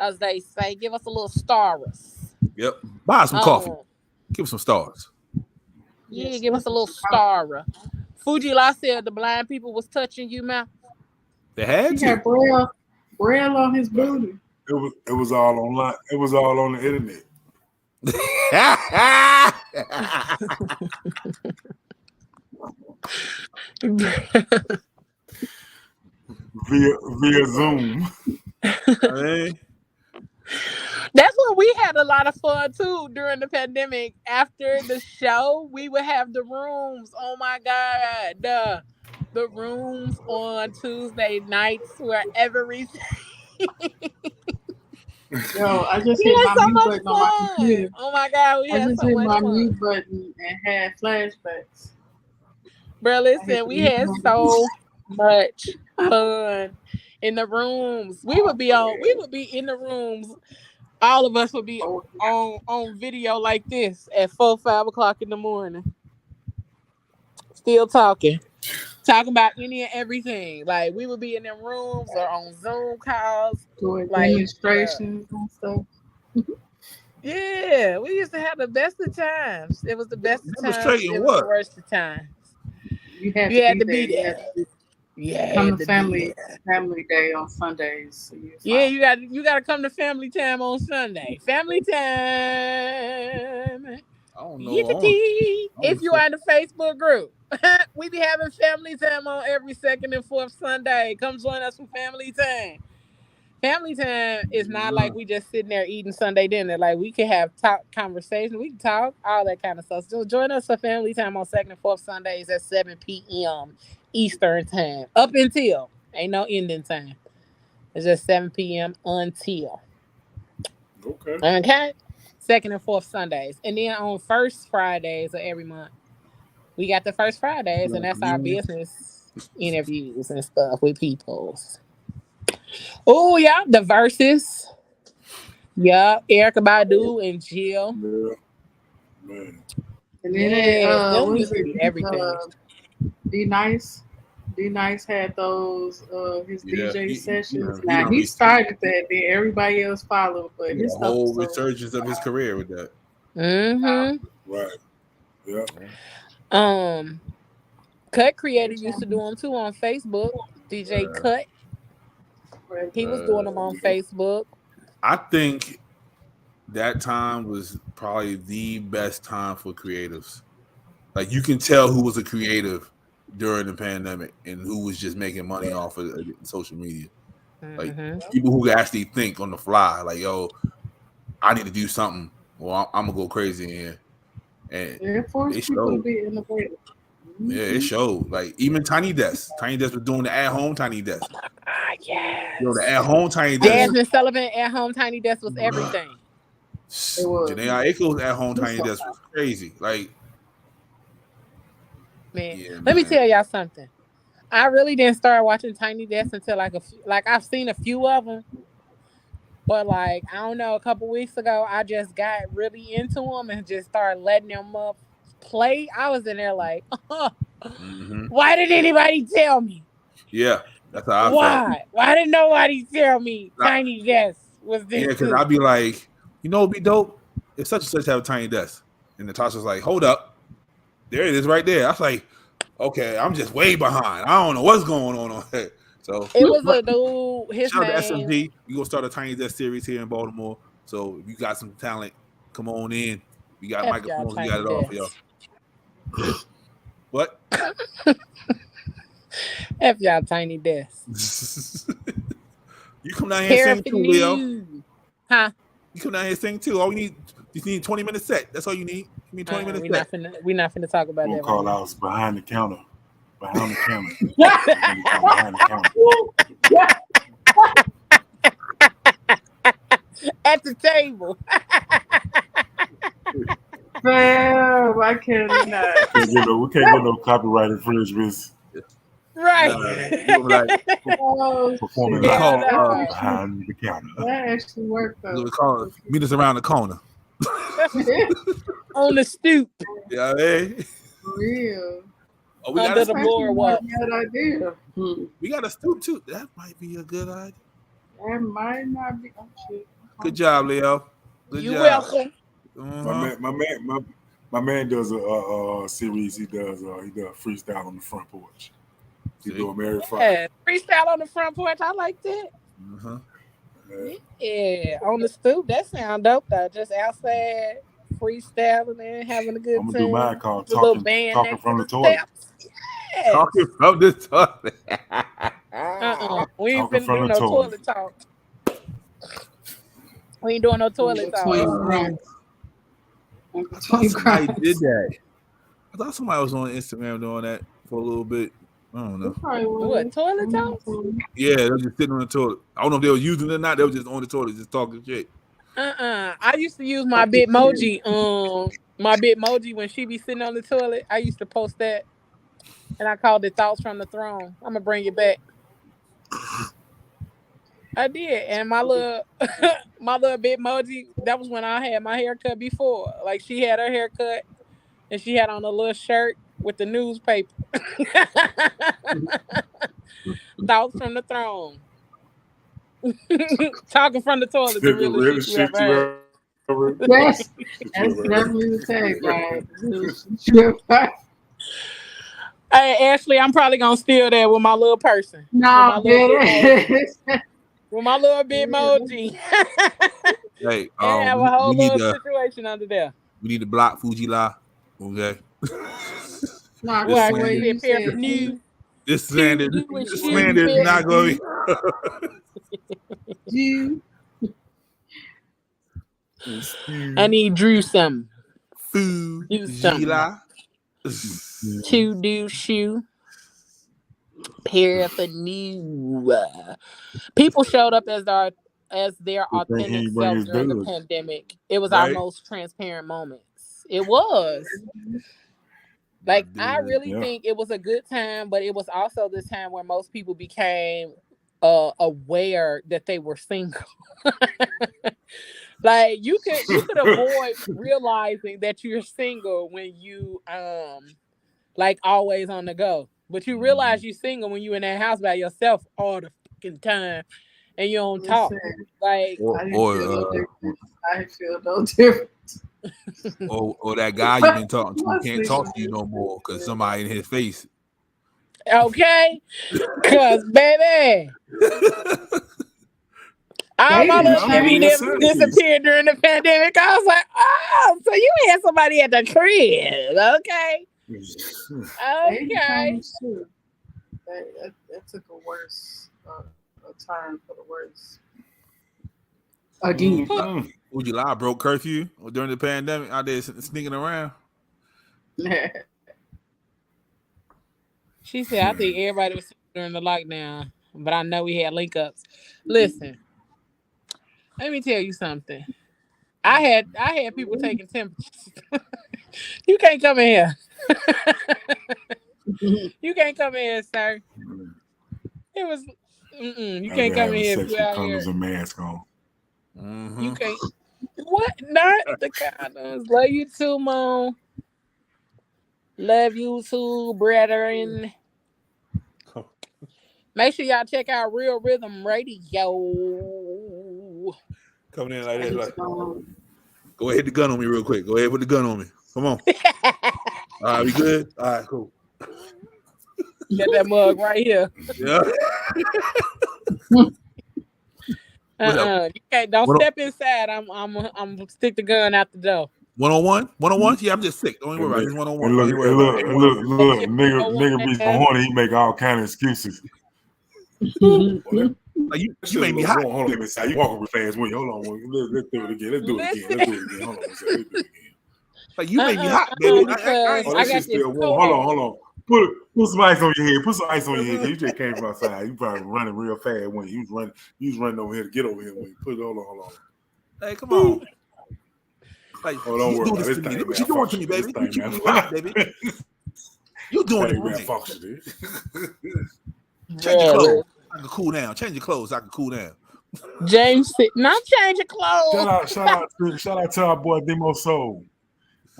as they say. Give us a little stars. Yep. Buy some coffee. Give us some stars. Yeah, give us a little star. Fuji La said the blind people was touching you, man. They had to. He had braille on his booty. It was all online. It was all on the internet. via Zoom. That's when we had a lot of fun too during the pandemic. After the show, we would have the rooms. Oh my god, the rooms on Tuesday nights were everything. Yo, I just We hit had my so mute much button on my fun. computer. Oh my god, we I had just so hit much my fun. mute button and had flashbacks. Bro, I hit listen, the we mute had button. so much fun in the rooms. We would be in the rooms. All of us would be Oh, on video like this at 4, 5 o'clock in the morning. Still talking about any and everything. Like we would be in them rooms or on Zoom calls. doing Like, demonstrations and stuff. yeah, we used to have the best of times. It was the best of times. Demonstrating It was the what? worst of times. You had You to had be to there. be You had there. to You come had to to be there. family day on Sundays. So you're Yeah, fine. you got to come to family time on Sunday. Family time. I don't know. Yippee! I If don't you fuck. are in the Facebook group, we be having family time on every second and fourth Sunday. Come join us for family time. Family time is not like we just sitting there eating Sunday dinner. Like we can have talk conversations, we can talk, all that kind of stuff. So join us for family time on second and fourth Sundays at 7 p.m. Eastern time. Up until ain't no ending time. It's just 7 p.m. until. Okay. Okay. Second and fourth Sundays. And then on first Fridays of every month, we got the first Fridays, and Black that's our community. business interviews and stuff with peoples. Oh yeah, the verses. Yeah, Erica Badu and Jill. Yeah, man. And then Yes, them what is used to it? be everything. D Nice. D Nice had those his Yeah, DJ sessions. he Now he started that, then everybody else followed, but did his a stuff was whole so resurgence of his career with that. Mm-hmm. Right. Yeah. Um, Cut Creator used to do powerful. them too on Facebook. DJ Cut, he was doing them on Yeah. Facebook. I think that time was probably the best time for creatives. Like you can tell who was a creative during the pandemic and who was just making money off of social media. Like Mm-hmm. people who could actually think on the fly, like, yo, I need to do something. Well, I'm gonna go crazy in here. And It forced it people to showed. be innovative. Yeah, it showed. Like even Tiny Desk. Tiny Desk was doing the at home Tiny Desk. Ah, Yo, the yes. at home Tiny Desk. Jasmine Sullivan at home tiny desk was everything. It was. Janae Aiko's at home Tiny Desk was crazy. Like, Man, yeah, let me man. tell y'all something. I really didn't start watching Tiny Desk until like I've seen a few of them, but like I don't know, a couple weeks ago I just got really into them and just started letting them up play. I was in there like, Mm-hmm. why didn't anybody tell me? Yeah, that's how I felt. Why? Why didn't nobody tell me I, Tiny Desk was yeah, this because good? I'd be like, you know, it'd be dope if such and such have a Tiny Desk. And Natasha's like, hold up, there it is, right there. I was like, okay, I'm just way behind. I don't know what's going on here. So, It was but a dude. His shout out to name SMG. We gonna start a Tiny Desk series here in Baltimore. So if you got some talent, come on in. We got F y'all microphones. We got Tiny it all for y'all. Desk. What? F y'all Tiny Desk. You come down here and sing too, Leo. Huh? You come down here and sing too. All you need 20 minutes set. That's all you need. You need 20 minutes set. We not finna talk about We'll that call right out behind the counter. Behind the counter. now. Behind the counter. At the table. Damn, I cannot. We can't get no copyright infringements. Right. You'll be like, Oh, Performing shit. Hell live no. behind the counter. That actually worked though. we call it, meet us around the corner. On the stoop. Yeah, hey. For real. Oh, we Under got the a boardwalk. Good idea. we got a stoop too. That might be a good idea. That might not be. Oh shit. Good job, Leo. Good You job. welcome. My man does a series. He does freestyle on the front porch. He do them every Friday. Yeah. Freestyle on the front porch. I like that. Uh-huh. Yeah. On the stoop. That sound dope though. Just outside freestyling and having a good I'm time. gonna do mine called The little talking band next from to the toilet. steps. Yes. Talking from the toilet. We ain't Talking finna from do the no toilet. toilet talk. We ain't doing no toilet talk. Somebody did that. I thought somebody was on Instagram doing that for a little bit. I don't know. What, toilet talk? Yeah, they were just sitting on the toilet. I don't know if they were using it or not. They were just on the toilet, just talking shit. I used to use my Bitmoji. My Bitmoji when she be sitting on the toilet. I used to post that, and I called it "Thoughts from the Throne." I'm gonna bring it back. I did, and my little my little Bitmoji. That was when I had my haircut before. Like she had her haircut, and she had on a little shirt with the newspaper. Thoughts from the Throne. Talking from the toilet, the realest shit you ever heard. That's definitely the tagline. Hey Ashley, I'm probably gonna steal that with my little person. Nah, with my little Bitmoji. Hey, and have a whole little situation under there. We need to block Fuji La. Okay. Nah, well, I can be a new. This slander is not going to be. I need Drew some. Fuji La. To do shoe. Paraphernalia. People showed up as their authentic selves during the pandemic. It was our most transparent moments. It was. Like, I really think it was a good time, but it was also this time where most people became aware that they were single. Like you could avoid realizing that you're single when you like always on the go. But you realize you're single when you're in that house by yourself all the fucking time and you don't talk. Like I feel no different. or that guy you've been talking to can't talk to you no more because somebody in his face. Okay, cause baby, all my little shimmy disappeared during the pandemic. I was like, oh, so you had somebody at the crib, okay? Okay. That took a worse turn for the worse. Again. Would you lie? Broke curfew during the pandemic out there sneaking around? She said, I think everybody was during the lockdown, but I know we had link ups. Listen, let me tell you something. I had people taking temperatures. You can't come in here. You can't come in here, sir. It was you can't come in here if you out here. And mask on. Mm-hmm. You can't. What? Not the condoms. Love you too, Mom. Love you too, brethren. Make sure y'all check out Real Rhythm Radio. Coming in like that, like, go ahead, hit the gun on me real quick. Go ahead, put the gun on me. Come on. All right, we good? All right, cool. Get that mug right here. Yeah. You can't. Don't step inside. I'm stick the gun out the door. 101? 101? Yeah, I'm just sick. Don't worry about it. It's 101. Look, nigga be so horny, he make all kind of excuses. Like you made me hot. Hold on, let me say. You walk real fast when you hold on. Let's do it again. Let's do it again. Hold on. Let's do it again. Like you made me hot, baby. I got this. Hold on. Put some ice on your head. Put some ice on your head. You just came from outside. You probably running real fast when you was running over here to get over here when you put it. Hold on. Hey, come on. Like, oh, don't worry about this this thing. What you doing to me, baby? You keep me hot, baby. You doing it right. Change your clothes. I can cool down. Change your clothes. I can cool down. James, not change your clothes. Shout out to our boy Demo Soul.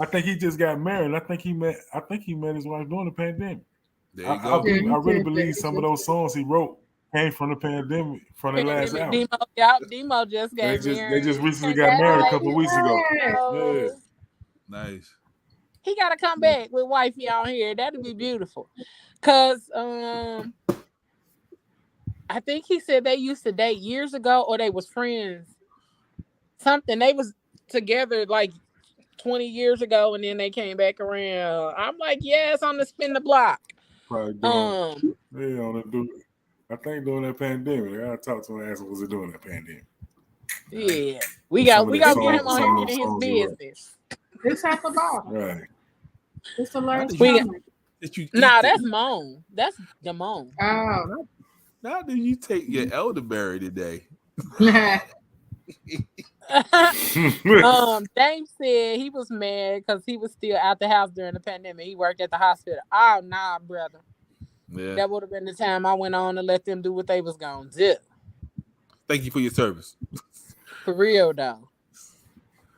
I think he just got married. I think he met his wife during the pandemic. There you go. I really believe some of those songs he wrote came from the pandemic, from the last album. Demo just got married. They just recently got married a couple of weeks ago. Yeah. Nice. He got to come back with wifey out here. That'd be beautiful. Cause I think he said they used to date years ago, or they was friends. Something they was together like 20 years ago, and then they came back around. I'm like, yes, on the spin the block. Probably I think during that pandemic. I gotta talk to him and ask him, was it during that pandemic? Yeah, we Some of gonna that get him song, on some here of them getting his songs are rough. business. It's at the bottom. Right. It's the How last did you, comment. did you eat Nah, the, that's Moan. That's Damone. Oh. how did you take your elderberry today? James said he was mad because he was still out the house during the pandemic. He worked at the hospital. Oh nah, brother. Yeah. That would have been the time I went on and let them do what they was gonna do. Thank you for your service. For real though.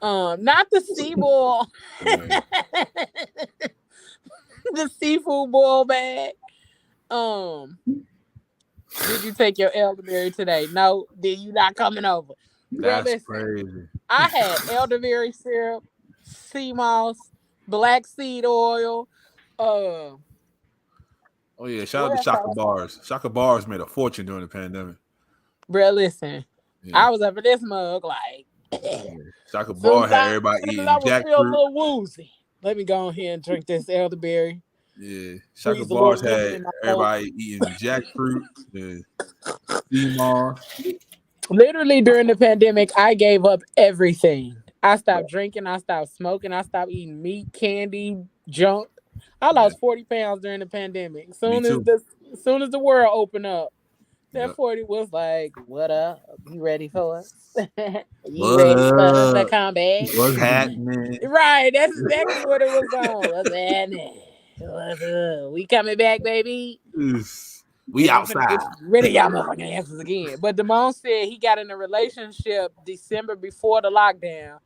Not the sea boil. Right. The seafood boil bag. Did you take your elderberry today? No, then you not coming over. Bro, That's listen. crazy. I had elderberry syrup, sea moss, black seed oil. Oh yeah, shout out What to else? Shaka Bars. Shaka Bars made a fortune during the pandemic. Bro, listen. Yeah. I was up in this mug like. Shaka Bar had everybody Soon as eating I would feel a jackfruit. little woozy. Let me go on here and drink this elderberry. Yeah, Shaka Freeze a little Bars lemon had in my bowl. everybody eating jackfruit. Sea moss. Literally during the pandemic, I gave up everything. I stopped drinking. I stopped smoking. I stopped eating meat, candy, junk. I lost 40 pounds during the pandemic. Me too. Soon as the world opened up, that Yep. 40 was like, "What up? You ready for us? You What ready for us to up? come back?" What's happening? Right. That's exactly what it was on. What's happening? What's up? We coming back, baby. We And I'm finna outside. get rid of y'all motherfucking answers again. But Damone said he got in a relationship December before the lockdown.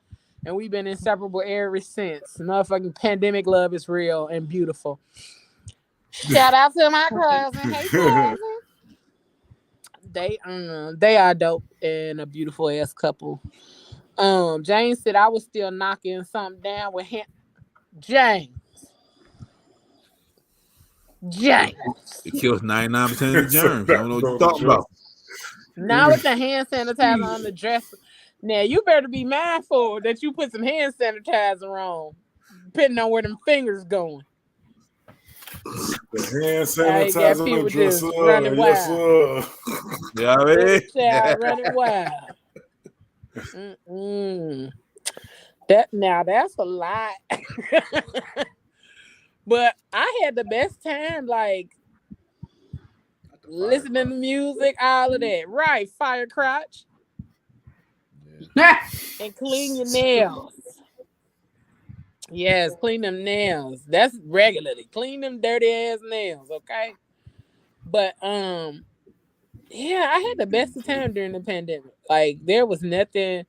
And we've been inseparable ever since. Motherfucking pandemic love is real and beautiful. Shout out to my cousin. Hey cousin. They are dope and a beautiful ass couple. James said I was still knocking something down with him. James. It kills 99% of the So germs. I that's don't know what you're on the talking about. Now with the hand sanitizer on the dresser. Now you better be mindful that you put some hand sanitizer on, depending on where them fingers going. The hand I got sanitizer on the people dresser. just running Yes, wild. sir. Yeah, I mean? Child running wild. Mm-mm. That's a lot. But I had the best time, like listening to music, all of that. Right, fire crotch and clean your nails. Yes, clean them nails. That's regularly. Clean them dirty ass nails, okay? But yeah, I had the best of time during the pandemic. Like there was nothing.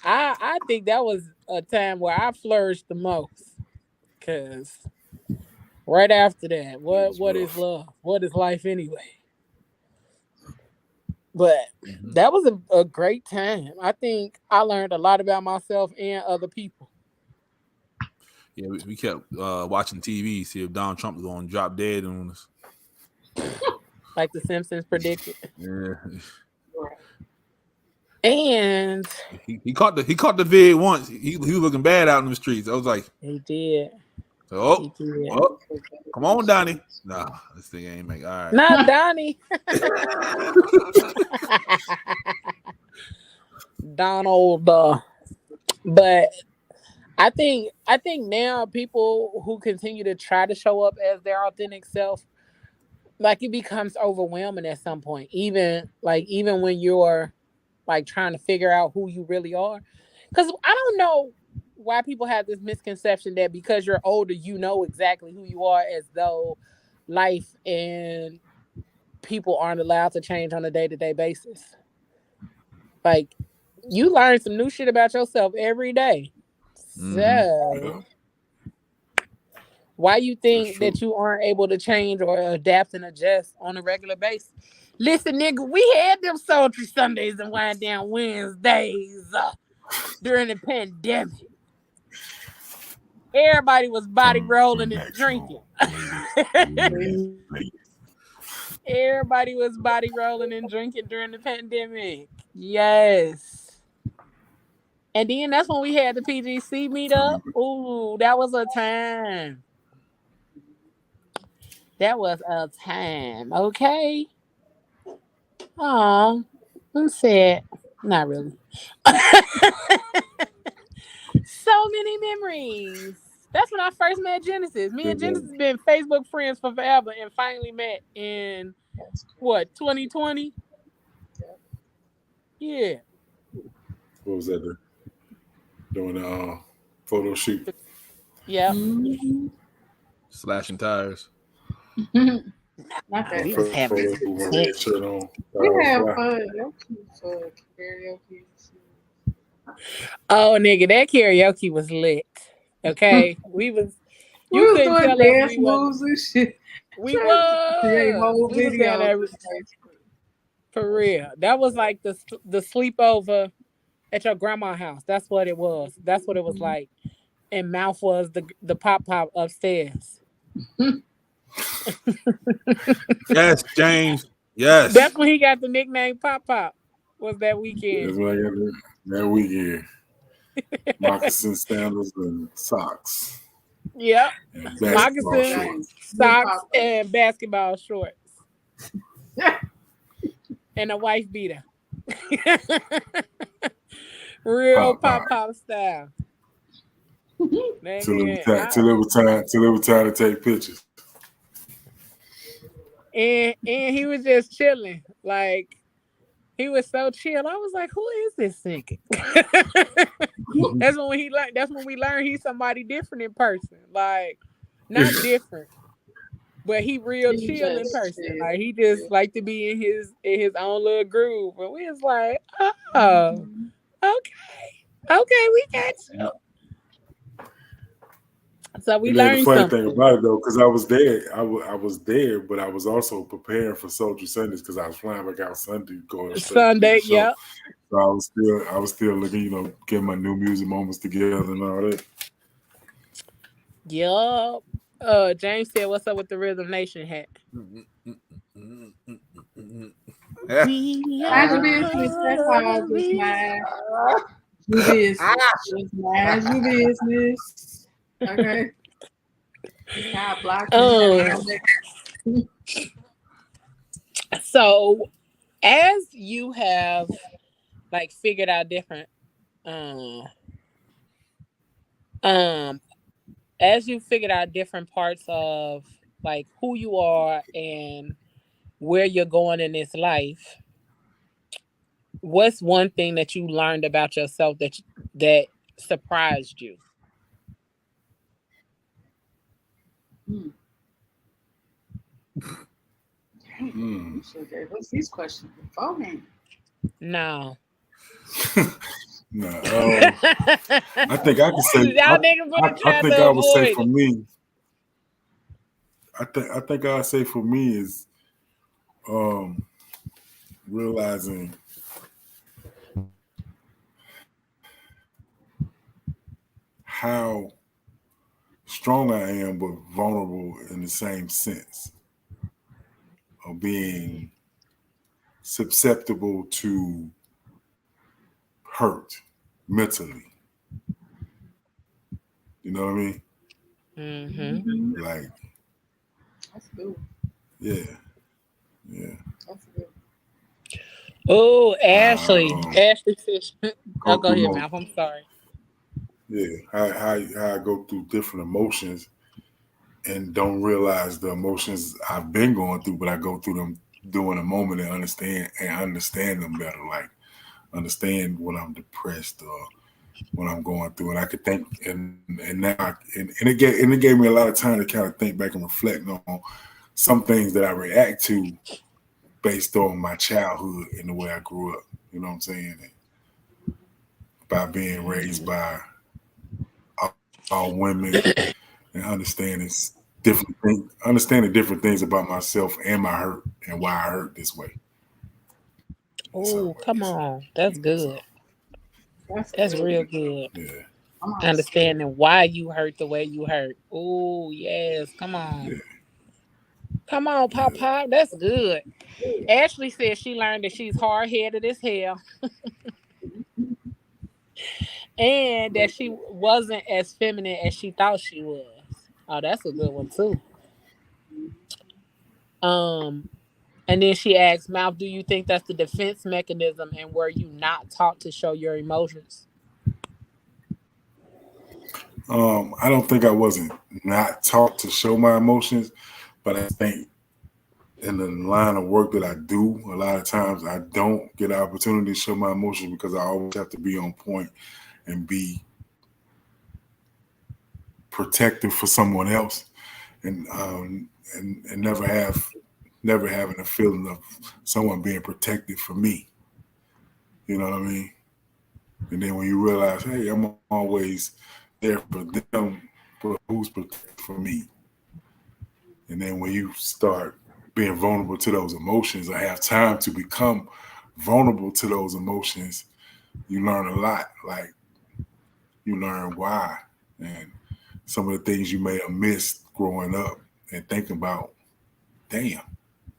I think that was a time where I flourished the most. Cause right after that, what is love? What is life anyway? But that was a great time. I think I learned a lot about myself and other people. Yeah, we kept watching TV, see if Donald Trump was going to drop dead on us. Like the Simpsons predicted. Yeah. And He caught the vid once. He was looking bad out in the streets. I was like, he did. oh, He did. oh, come on, Donnie. Nah, this thing ain't make all right. Not Donnie. Donald. But I think now people who continue to try to show up as their authentic self, like it becomes overwhelming at some point. Even when you're like trying to figure out who you really are. Because I don't know why people have this misconception that because you're older, you know exactly who you are, as though life and people aren't allowed to change on a day-to-day basis. Like you learn some new shit about yourself every day. Mm-hmm. So why you That's think true. that you aren't able to change or adapt and adjust on a regular basis? Listen, nigga, we had them sultry Sundays and wind down Wednesdays during the pandemic. Everybody was body Coming rolling and back strong. drinking. Ladies. Everybody was body rolling and drinking during the pandemic. Yes. And then that's when we had the PGC meetup. Ooh, that was a time. That was a time. Okay. Oh, I'm sad. Not really. So many memories. That's when I first met Genesis. Me and Genesis been Facebook friends for forever and finally met in what, 2020? Yeah. What was that? Doing the photo shoot. Yep. Mm-hmm. Slashing tires. Not Oh, that we was bad. having Photo some shoot with fun. red shirt on. We have Fly. fun. That was fun. Karaoke. Oh, nigga, that karaoke was lit. Okay, we was. We You was couldn't doing tell us dance we wasn't. moves and shit. We Trying to create was. whole We was saying videos that and Facebook. for real. That was like the sleepover at your grandma's house. That's what it was. That's what it was like. And Mouth was the pop upstairs. Yes, James. Yes. That's when he got the nickname Pop Pop. Was that weekend? That's what I got that weekend. Moccasin sandals and socks Yep. and basketball Moccasins, Dang. shorts. Big socks, pop and basketball shorts, up. and a wife beater. Real Pop Pop pop. Pop style. Till it was Nigga, time. Till it was time to take pictures. and he was just chilling. Like he was so chill. I was like, who is this nigga? That's when we learned he's somebody different in person. Like, not different, but he real He chill in just person. said, Like he yeah. just like to be in his own little groove. And we was like, oh, Mhm. okay, we got you. So we And then the learned funny thing something. about it though, because I was there, I was there, but I was also preparing for Soldier Sundays because I was flying back out Sunday, going straight to do the Sunday, show. yep. So I was still looking, getting my new music moments together and all that. Yup. James said, "What's up with the Rhythm Nation hat?" Yeah. We Mind your business. That's how I are just real. mind your business. Just mind your business. Okay. That's how I block you. Um. So, as you have like figured out different, um, um, as you figured out different parts of like who you are and where you're going in this life, what's one thing that you learned about yourself that surprised you? Hmm. Dang, you should have gave us these questions beforehand. No. No, Y'all I think I can say. niggas would have I tried think to I would say avoid for it. me. I think I'd say for me is um, realizing how strong I am, but vulnerable in the same sense of being susceptible to hurt mentally. You know what I mean? Mm-hmm. Mm-hmm. Like, That's good. yeah, yeah. That's good. Oh, How Ashley. Ashley Fish. Oh, go go through ahead, no, Mouth. I'm sorry. yeah. How I go through different emotions and don't realize the emotions I've been going through, but I go through them during a moment and understand them better. Like understand when I'm depressed or when I'm going through, and I could think, and now and it gave me a lot of time to kind of think back and reflect on some things that I react to based on my childhood and the way I grew up. You know what I'm saying? And by being raised Mm-hmm. by all women and understanding different things about myself and my hurt and why I hurt this way in some Oh, come ways. on. That's So good. That's That's good. real good. yeah, I'm honestly. Understanding why you hurt the way you hurt. Oh, yes. Come yeah, on. Come on, Pop yeah. Pop. That's good. Ashley said she learned that she's hard headed as hell and that she wasn't as feminine as she thought she was. Oh, that's a good one too. Um, And then she asks, Mouth, do you think that's the defense mechanism and were you not taught to show your emotions? I don't think I wasn't not taught to show my emotions, but I think in the line of work that I do, a lot of times I don't get an opportunity to show my emotions because I always have to be on point and be protective for someone else, and never having a feeling of someone being protected for me. You know what I mean? And then when you realize, hey, I'm always there for them, but who's protected for me? And then when you start being vulnerable to those emotions or have time to become vulnerable to those emotions, you learn a lot. Like you learn why and some of the things you may have missed growing up and think about, damn,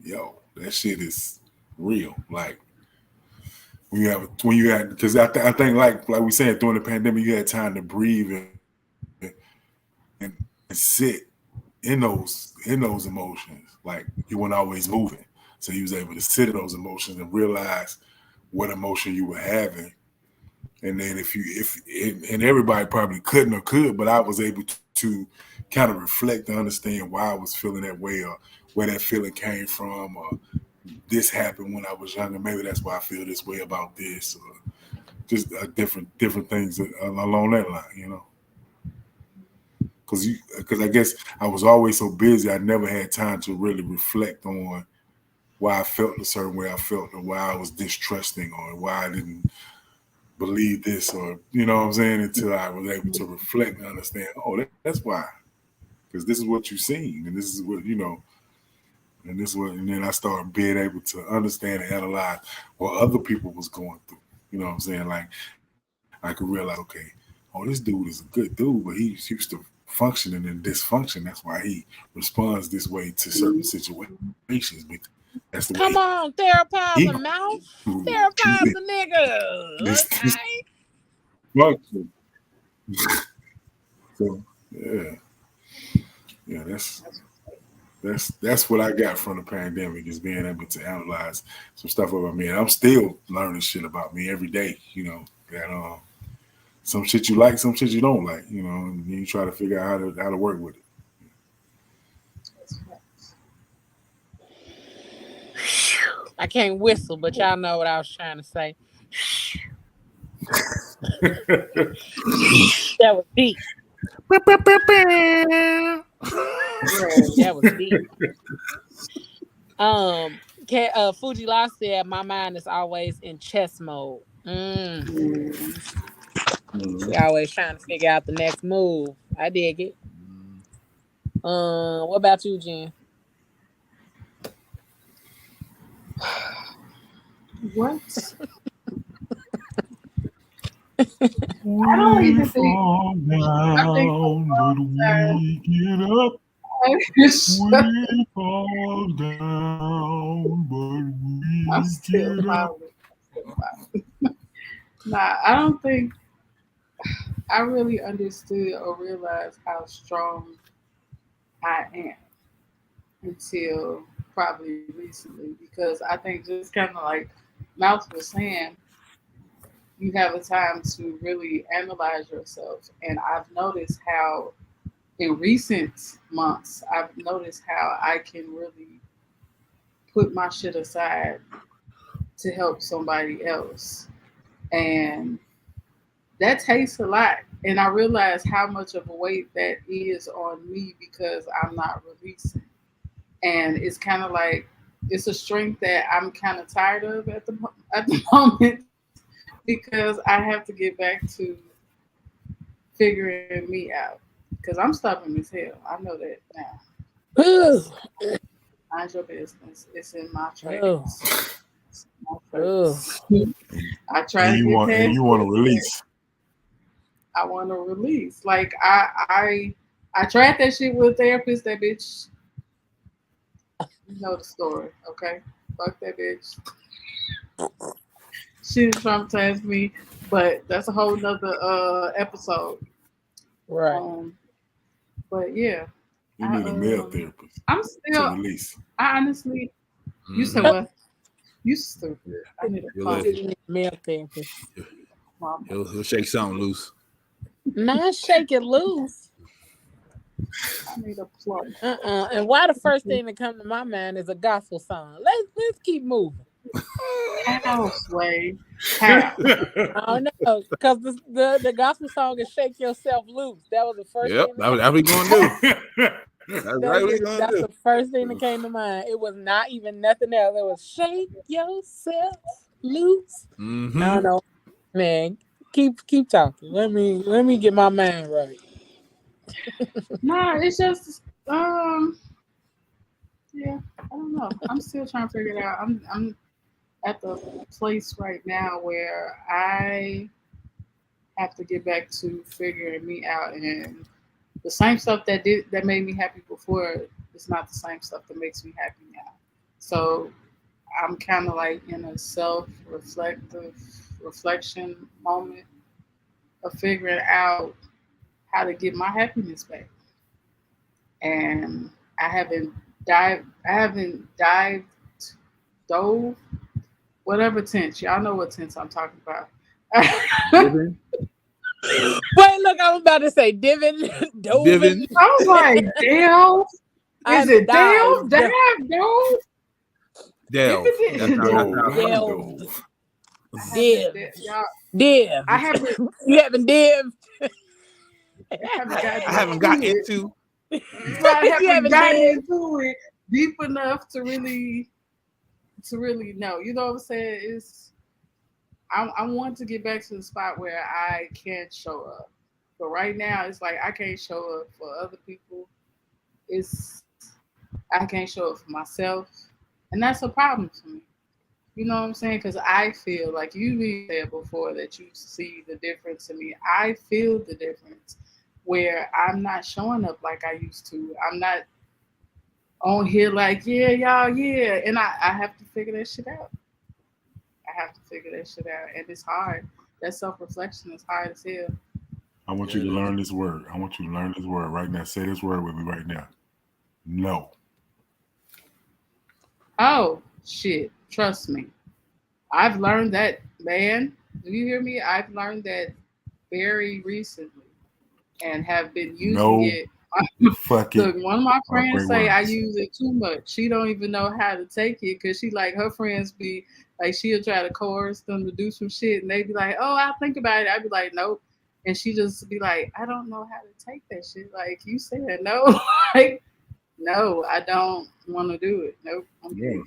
yo, that shit is real. Like when you had because I think like we said during the pandemic you had time to breathe and sit in those emotions. Like you weren't always moving. So you was able to sit in those emotions and realize what emotion you were having. And then if and everybody probably couldn't or could, but I was able to kind of reflect and understand why I was feeling that way or where that feeling came from or this happened when I was younger. Maybe that's why I feel this way about this or just different things along that line, you know. Because I guess I was always so busy, I never had time to really reflect on why I felt a certain way I felt, or why I was distrusting, or why I didn't believe this, or you know what I'm saying, until I was able to reflect and understand. Oh, that's why, because this is what you've seen, and this is what you know, and this is what, and then I started being able to understand and analyze what other people was going through. You know what I'm saying? Like I could realize, okay, oh, this dude is a good dude, but he's used to functioning in dysfunction. That's why he responds this way to certain situations. Because that's the way Come on, he therapize grew the up. Mouth. This Therapize the nigga. Okay. function. So yeah, that's what I got from the pandemic is being able to analyze some stuff about me. And I'm still learning shit about me every day. You know that some shit you like, some shit you don't like. You know, and you try to figure out how to work with it. I can't whistle, but y'all know what I was trying to say. That was deep. That was deep. Fuji Law said my mind is always in chess mode. She always trying to figure out the next move. I dig it. What about you, Jen? What? I don't even think. I think for a Down, but long time, we get up. We fall down, but I'm we still get up. smiling. Nah, I don't think I really understood or realized how strong I am until probably recently because I think just kind of like Mouth was saying, you have a time to really analyze yourself. And I've noticed how in recent months, I've noticed how I can really put my shit aside to help somebody else. And that takes a lot. And I realize how much of a weight that is on me because I'm not releasing. And it's kind of like it's a strength that I'm kind of tired of at the moment because I have to get back to figuring me out because I'm stubborn as hell. I know that now. Oh, Mind your business. It's in my oh, traits. It's in my oh. traits. I try to get And past you want to it. release. I want to release. Like I tried that shit with a therapist. That bitch, you know the story, okay? Fuck that bitch. She traumatized me, but that's a whole nother episode. Right. But yeah, You I need a male therapist I'm to still. release. I honestly, You said what? You stupid. I need a phone. Male therapist. He'll shake something loose. Not shake it loose. I need a plug. And why the first thing that comes to my mind is a gospel song? Let's keep moving. How, Sway? How? I don't know, because the gospel song is "Shake Yourself Loose." That was the first thing. That's what we gonna do. That's right. What we gonna That's do. the first thing that came to mind. It was not even nothing else. It was "Shake Yourself Loose." Mm-hmm. I don't know, man. Keep talking. Let me get my mind right. Nah, it's just yeah, I don't know. I'm still trying to figure it out. I'm at the place right now where I have to get back to figuring me out, and the same stuff that made me happy before is not the same stuff that makes me happy now. So I'm kind of like in a reflection moment of figuring out how to get my happiness back. And I haven't dove, whatever tense. Y'all know what tense I'm talking about. Divin. Wait, look, I was about to say divin, dovin. I was like, Dale. Is it Dale? Dave? Dove? Delve. Div. I haven't. You haven't div. I haven't got into. I haven't gotten into it deep enough to really know. You know what I'm saying? I want to get back to the spot where I can show up. But right now, it's like I can't show up for other people. I can't show up for myself, and that's a problem for me. You know what I'm saying? Because I feel like you said before that you see the difference in me. I feel the difference where I'm not showing up like I used to. I'm not on here like, yeah, y'all, yeah. And I have to figure that shit out. And it's hard. That self-reflection is hard as hell. I want you to learn this word. I want you to learn this word right now. Say this word with me right now. No. Oh, shit. Trust me. I've learned that, man. Do you hear me? I've learned that very recently and have been using it. Fuck Look, it. one of my friends say I use it too much. She don't even know how to take it because she like her friends be like she'll try to coerce them to do some shit and they be like, oh, I'll think about it. I'd be like, nope. And she just be like, I don't know how to take that shit. Like you said, no. Like, no, I don't want to do it. Nope. I'm good.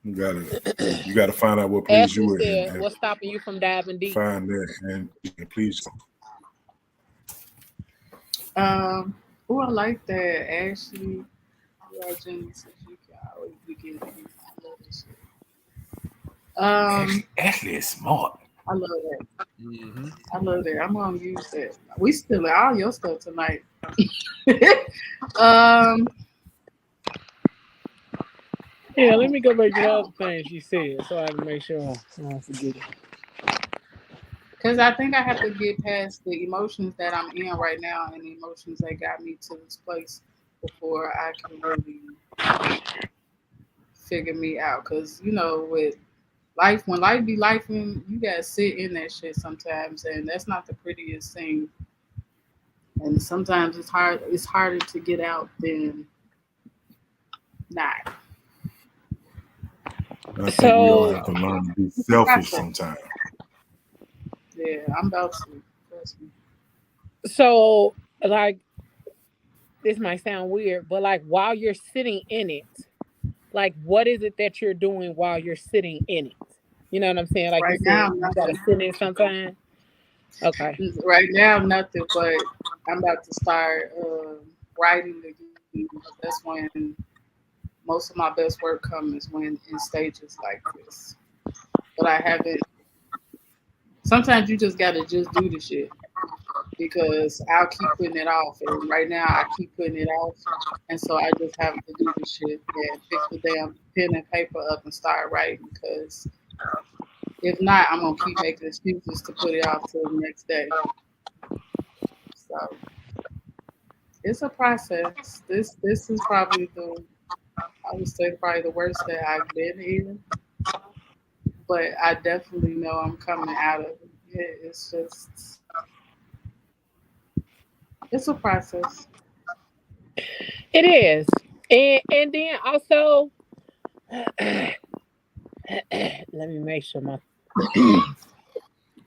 You gotta find out what pleases you. Said, what's stopping you from diving deep? Find that and please. I like that. Ashley, Ashley is smart. I love that. Mm-hmm. I love that. I'm gonna use that. We stealing all your stuff tonight. Yeah, let me go back to the other thing she said so I can make sure I don't forget it. Because I think I have to get past the emotions that I'm in right now and the emotions that got me to this place before I can really figure me out. Because, you know, with life, when life be life, you got to sit in that shit sometimes. And that's not the prettiest thing. And sometimes it's harder to get out than not. I think we all have to learn to be selfish sometimes. Yeah, I'm about to. Trust me. So, like, this might sound weird, but like while you're sitting in it, like what is it that you're doing while you're sitting in it? You know what I'm saying? Like right you now, said, you gotta sit in sometime. Okay. Right now, nothing, but I'm about to start writing again. That's when most of my best work comes when in stages like this. But I haven't. Sometimes you just gotta just do the shit because I'll keep putting it off, and right now I keep putting it off, and so I just have to do the shit and pick the damn pen and paper up and start writing because if not, I'm gonna keep making excuses to put it off till the next day. So it's a process. This is probably I would say probably the worst that I've been in, but I definitely know I'm coming out of it. Yeah, it's a process. It is. And then also let me make sure my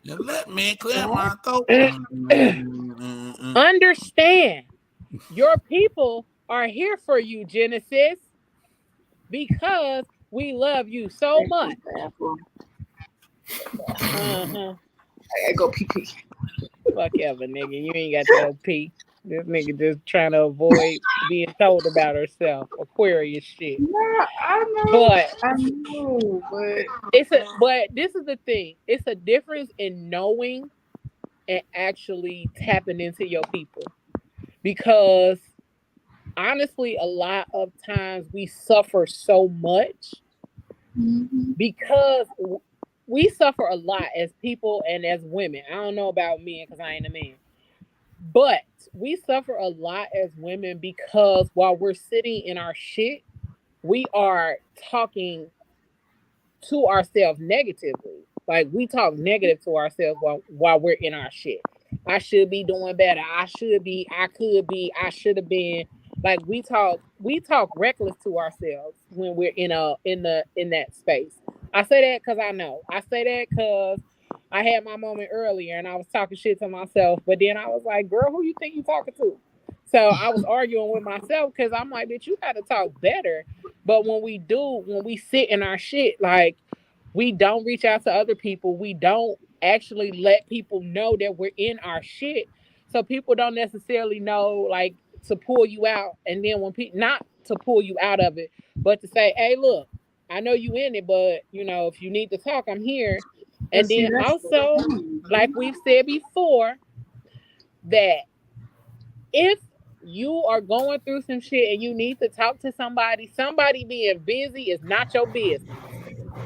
Let me clear my throat. understand your people are here for you, Genesis, because we love you so much. Uh-huh. I gotta go pee pee. Fuck ever, nigga. You ain't got to go pee. This nigga just trying to avoid being told about herself. Aquarius shit. Yeah, But I know, but but this is the thing. It's a difference in knowing and actually tapping into your people. Because honestly, a lot of times we suffer so much because we suffer a lot as people and as women. I don't know about men because I ain't a man. But we suffer a lot as women because while we're sitting in our shit, we are talking to ourselves negatively. Like we talk negative to ourselves while we're in our shit. I should be doing better. I should be. I could be. I should have been. Like we talk reckless to ourselves when we're in that space. I say that because I know. I say that because I had my moment earlier and I was talking shit to myself, but then I was like, "Girl, who you think you talking to?" So I was arguing with myself because I'm like, "Bitch, you got to talk better." But when we sit in our shit, like we don't reach out to other people. We don't actually let people know that we're in our shit. So people don't necessarily know like to pull you out. And then when people not to pull you out of it, but to say, hey, look, I know you in it, but if you need to talk, I'm here. And see, then that's the also, like thing. we've said before, that if you are going through some shit and you need to talk to somebody being busy is not your business.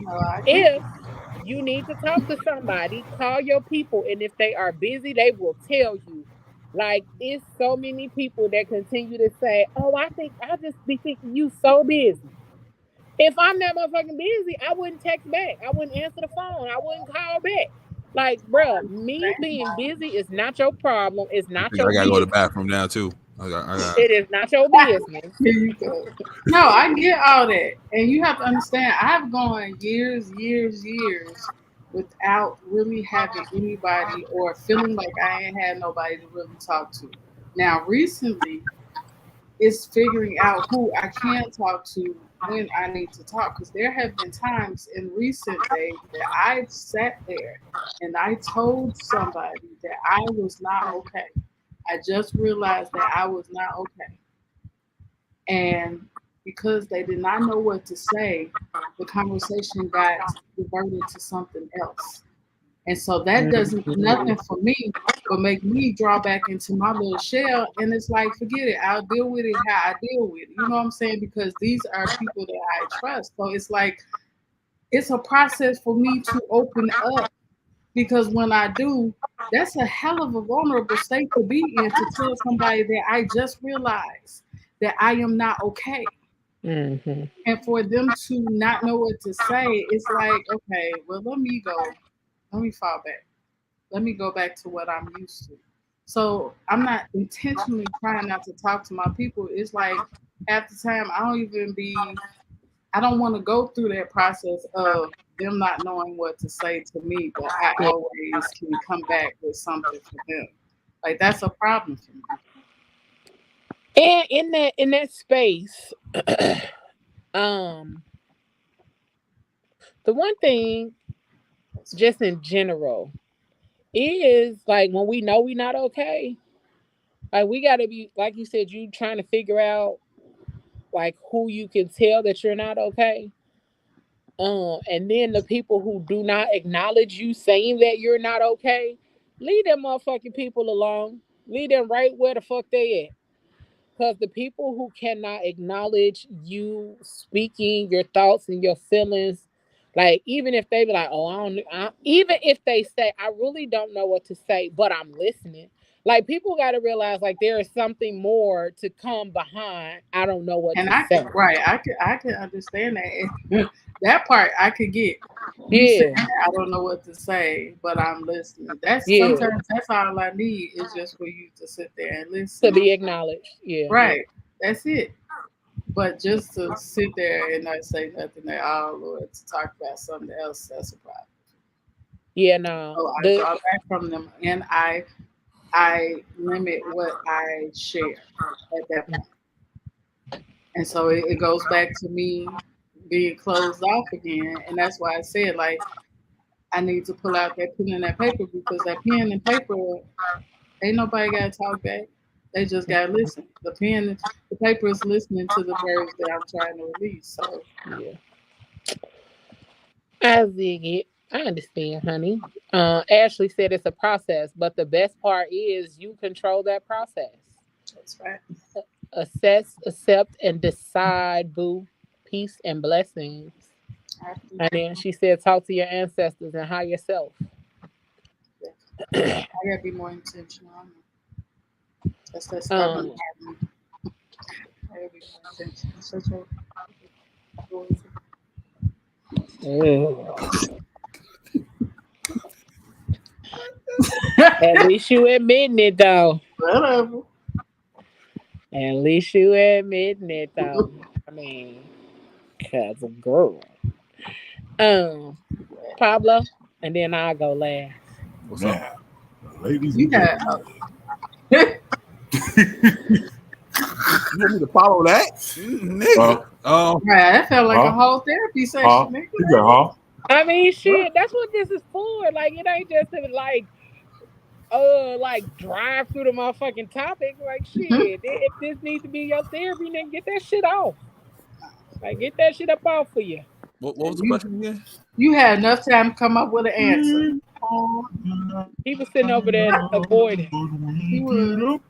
No, I get If you need to talk to somebody, call your people. And if they are busy, they will tell you. Like, it's so many people that continue to say, oh, I just be thinking you so busy. If I'm that motherfucking busy, I wouldn't text back. I wouldn't answer the phone. I wouldn't call back. Like, bruh, me being busy is not your problem. It's I not think your I gotta go to the business. bathroom now too. I got. It is not your business. Here you go. No, I get all that. And you have to understand, I've gone years without really having anybody or feeling like I ain't had nobody to really talk to. Now, recently, it's figuring out who I can talk to when I need to talk. Because there have been times in recent days that I've sat there and I told somebody that I was not okay. I just realized that I was not okay. And because they did not know what to say, the conversation got diverted to something else. And so that doesn't do nothing for me but make me draw back into my little shell. And it's like, forget it. I'll deal with it how I deal with it. You know what I'm saying? Because these are people that I trust. So it's like, it's a process for me to open up because when I do, that's a hell of a vulnerable state to be in to tell somebody that I just realized that I am not okay. Mm-hmm. And for them to not know what to say, it's like, okay, well, let me go. Let me fall back. Let me go back to what I'm used to. So I'm not intentionally trying not to talk to my people. It's like half the time I don't want to go through that process of them not knowing what to say to me, but I always can come back with something for them. Like that's a problem for me. And in that space, um, the one thing, just in general, is like when we know we're not okay, like we gotta be like you said, you trying to figure out like who you can tell that you're not okay. And then the people who do not acknowledge you saying that you're not okay, leave them motherfucking people alone. Leave them right where the fuck they at. Because the people who cannot acknowledge you speaking your thoughts and your feelings, like even if they be like, oh, even if they say, I really don't know what to say, but I'm listening. Like people got to realize like there is something more to come behind. I don't know what And to say. I can understand that. That part I could get. You saying Yeah, I don't know what to say, but I'm listening. That's yeah, sometimes that's all I need is just for you to sit there and to listen. be acknowledged. Yeah, Right. That's it. But just to sit there and not say nothing at all or to talk about something else, that's a problem. yeah. No, So I draw back from them and I limit what I share at that point. And so it goes back to me being closed off again. And that's why I said like I need to pull out that pen and that paper because that pen and paper ain't nobody gotta talk back. They just gotta listen. The paper is listening to the words that I'm trying to release. So yeah. I dig it. I understand, honey. Ashley said it's a process, but the best part is you control that process. that's right. Assess, accept, and decide, boo. Peace and blessings. I have to, And then she said, talk to your ancestors and higher self. I gotta be more intentional. That's that stubborn Um, part of me. I gotta be more intentional. It's such a voice. at least you admitting it, though. Whatever. At least you admitting it, though. I mean, cause a girl. Um, Pablo, and then I'll go last. What's up? Now, ladies You and got gentlemen. You want me to follow that, nigga? right. That felt like a Huh? whole therapy Huh? session, nigga. You got I mean, huh? shit, that's what this is for. Like, it ain't just to, like drive through the motherfucking topic. Like, shit, if this needs to be your therapy, then get that shit off. Like, get that shit up off for you. What was And the question again? you had enough time to come up with an answer. He was sitting over there avoiding. He was.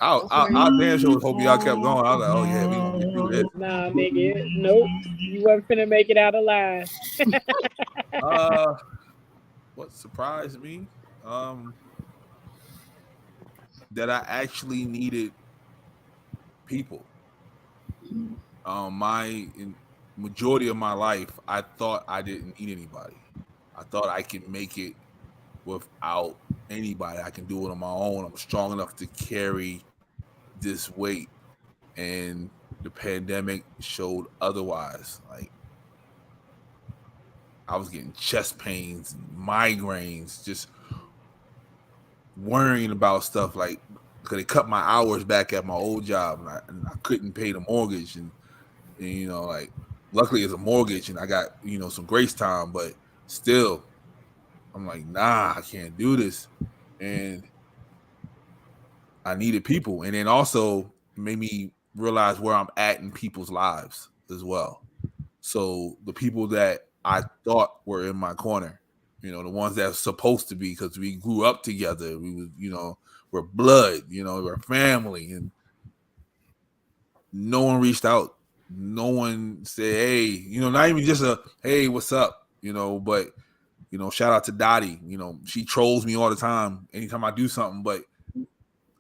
That's right. I damn sure was hoping y'all kept going. I was like, oh yeah, we gonna get through this. Nah, nigga, nope. You wasn't finna make it out alive. Uh, what surprised me? That I actually needed people. Majority of my life, I thought I didn't need anybody. I thought I could make it without anybody. I can do it on my own. I'm strong enough to carry this weight. And the pandemic showed otherwise. Like I was getting chest pains and migraines, just worrying about stuff like because they cut my hours back at my old job and I couldn't pay the mortgage and like luckily it's a mortgage and I got some grace time, but still I'm like, nah, I can't do this. And I needed people. And then also it made me realize where I'm at in people's lives as well. So the people that I thought were in my corner, the ones that are supposed to be, because we grew up together, we was, we're blood, we're family, and no one reached out. No one said, hey, not even just a, hey, what's up? But, shout out to Dottie. She trolls me all the time anytime I do something, but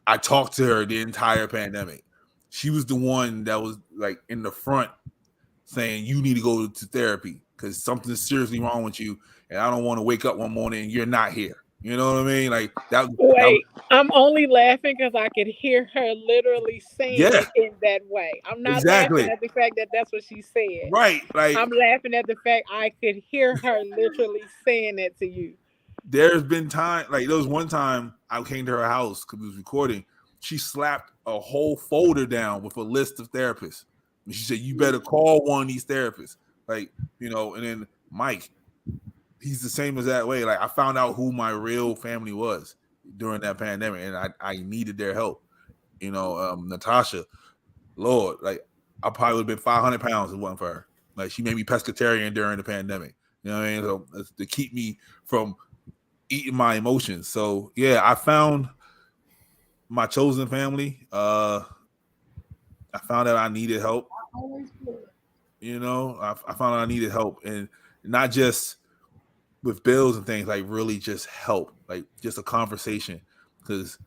I talked to her the entire pandemic. She was the one that was like in the front saying, you need to go to therapy because something's seriously wrong with you. And I don't want to wake up one morning and you're not here. You know what I mean? Like that. Wait, I'm only laughing because I could hear her literally saying Yeah, it in that way. I'm not laughing exactly. at the fact that that's what she said. Right. Like I'm laughing at the fact I could hear her literally saying that to you. there's been time, like there was one time I came to her house because we was recording. She slapped a whole folder down with a list of therapists. And she said, you better call one of these therapists. Like, and then Mike, he's the same as that way. Like I found out who my real family was during that pandemic and I needed their help. Natasha, Lord, like I probably would have been 500 pounds if it wasn't for her. Like she made me pescatarian during the pandemic. You know what I mean? So to keep me from eating my emotions. So yeah, I found my chosen family. I found out I needed help. I found out I needed help, and not just with bills and things, like really just help, like just a conversation. Because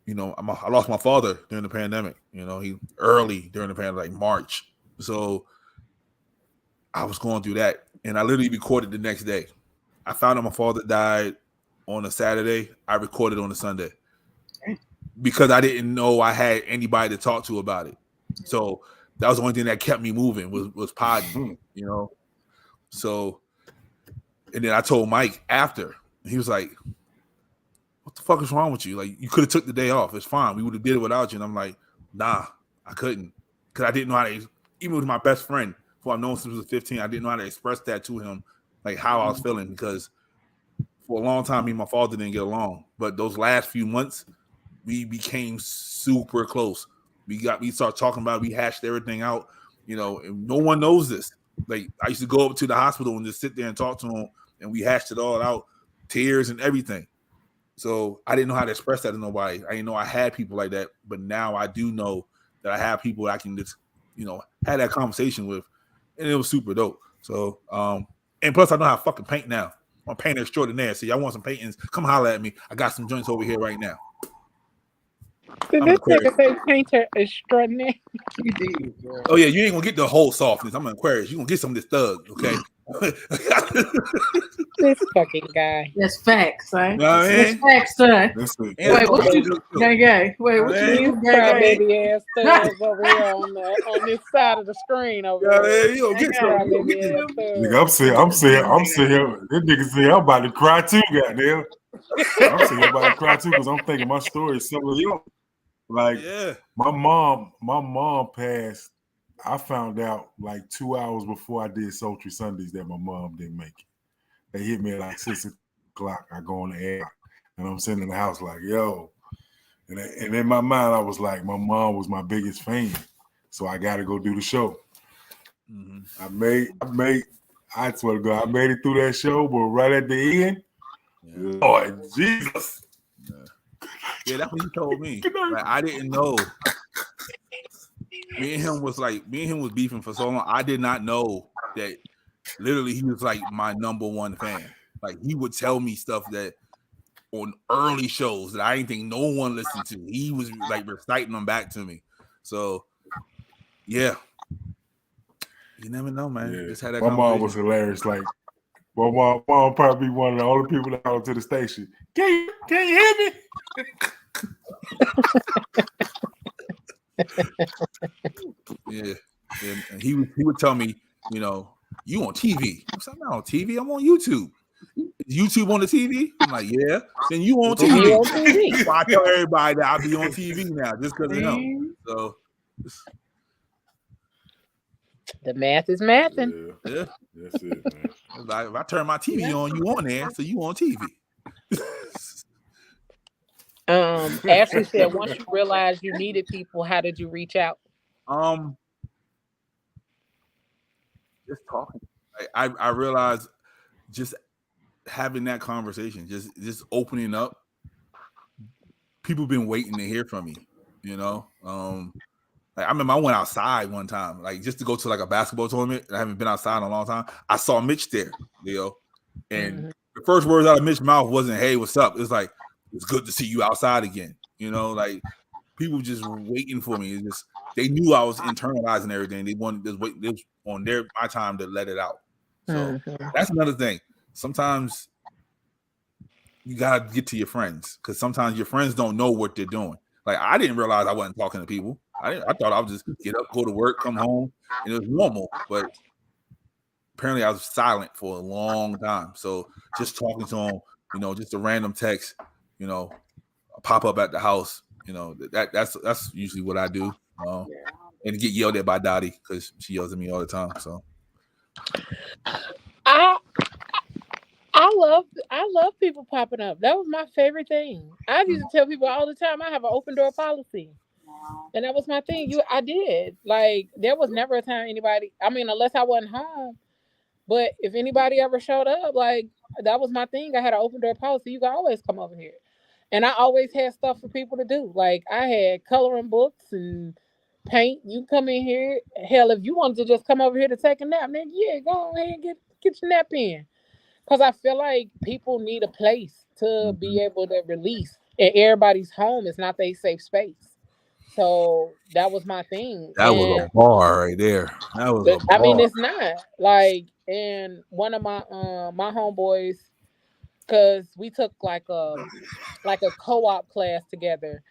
I lost my father during the pandemic. He early during the pandemic, like March. So I was going through that, and I literally recorded the next day. I found out my father died on a Saturday. I recorded on a Sunday because I didn't know I had anybody to talk to about it. So that was the only thing that kept me moving was podding, So, and then I told Mike after, and he was like, "What the fuck is wrong with you? Like, you could have took the day off. It's fine. We would have did it without you." And I'm like, "Nah, I couldn't, because I didn't know how to. Even with my best friend, who I've known since I was 15, I didn't know how to express that to him, like how I was feeling, because for a long time, me and my father didn't get along. But those last few months, we became super close. We started talking about it, we hashed everything out, and no one knows this. Like, I used to go up to the hospital and just sit there and talk to him, and we hashed it all out, tears and everything. So I didn't know how to express that to nobody. I didn't know I had people like that, but now I do know that I have people that I can just, have that conversation with, and it was super dope. So, and plus I know how to fucking paint now. I'm a painter extraordinaire. So y'all want some paintings? Come holler at me. I got some joints over here right now. Did this nigga say painter extraordinaire? Oh yeah, you ain't gonna get the whole softness. I'm an Aquarius. You gonna get some of this thug, okay? This fucking guy. That's facts, son. That's facts, son. Wait, what you? Wait, what you? Baby ass thugs over here on this side of the screen over here. You gonna get some. Nigga, I'm saying, this nigga say I'm about to cry too, goddamn. I'm saying I'm about to cry too because I'm thinking my story is similar to yours. Like, my mom passed. I found out like 2 hours before I did Sultry Sundays that my mom didn't make it. They hit me at like 6 o'clock. I go on the air, and I'm sitting in the house like, yo. And in my mind, I was like, my mom was my biggest fan, so I got to go do the show. Mm-hmm. I swear to God, I made it through that show, but right at the end, Lord Jesus. Yeah, that's what he told me. Like, I didn't know. Me and him was beefing for so long. I did not know that literally he was like my number one fan. Like, he would tell me stuff that on early shows that I didn't think no one listened to. He was like reciting them back to me. So yeah. You never know, man. Yeah. Just had that my mom was hilarious. Like, my mom probably one of the only people that go to the station. Can you hear me? Yeah. And he would tell me, you on TV. I'm not on TV. I'm on YouTube. Is YouTube on the TV? I'm like, yeah. Then you on TV. So I tell everybody that I'll be on TV now just because of him. So the math is mathing. Yeah. That's it, man. Like, if I turn my TV on, you on there, so you on TV. Ashley said, once you realized you needed people, how did you reach out? Just talking. I realized just having that conversation, just opening up. People been waiting to hear from me, Like, I remember I went outside one time, like just to go to like a basketball tournament. I haven't been outside in a long time. I saw Mitch there, and the first words out of Mitch's mouth wasn't, "Hey, what's up?" It was like, "It's good to see you outside again." Like, people just waiting for me. It's just, they knew I was internalizing everything. They wanted to wait. It was on my time to let it out. So that's another thing. Sometimes you gotta get to your friends, because sometimes your friends don't know what they're doing. Like, I didn't realize I wasn't talking to people. I thought I would just get up, go to work, come home, and it was normal. But apparently I was silent for a long time. So just talking to them, just a random text, pop up at the house, that's usually what I do. And get yelled at by Dottie because she yells at me all the time. So I love people popping up. That was my favorite thing. I used to tell people all the time I have an open door policy. And that was my thing. I did. Like, there was never a time anybody, unless I wasn't home. But if anybody ever showed up, like, that was my thing. I had an open door policy. You can always come over here. And I always had stuff for people to do. Like, I had coloring books and paint. You come in here. Hell, if you wanted to just come over here to take a nap, then yeah, go ahead and get your nap in. Because I feel like people need a place to be able to release. and everybody's home is not their safe space. So that was my thing. That was And a bar right there. That was a I mean, bar. it's not like, and one of my homeboys, because we took like a co-op class together,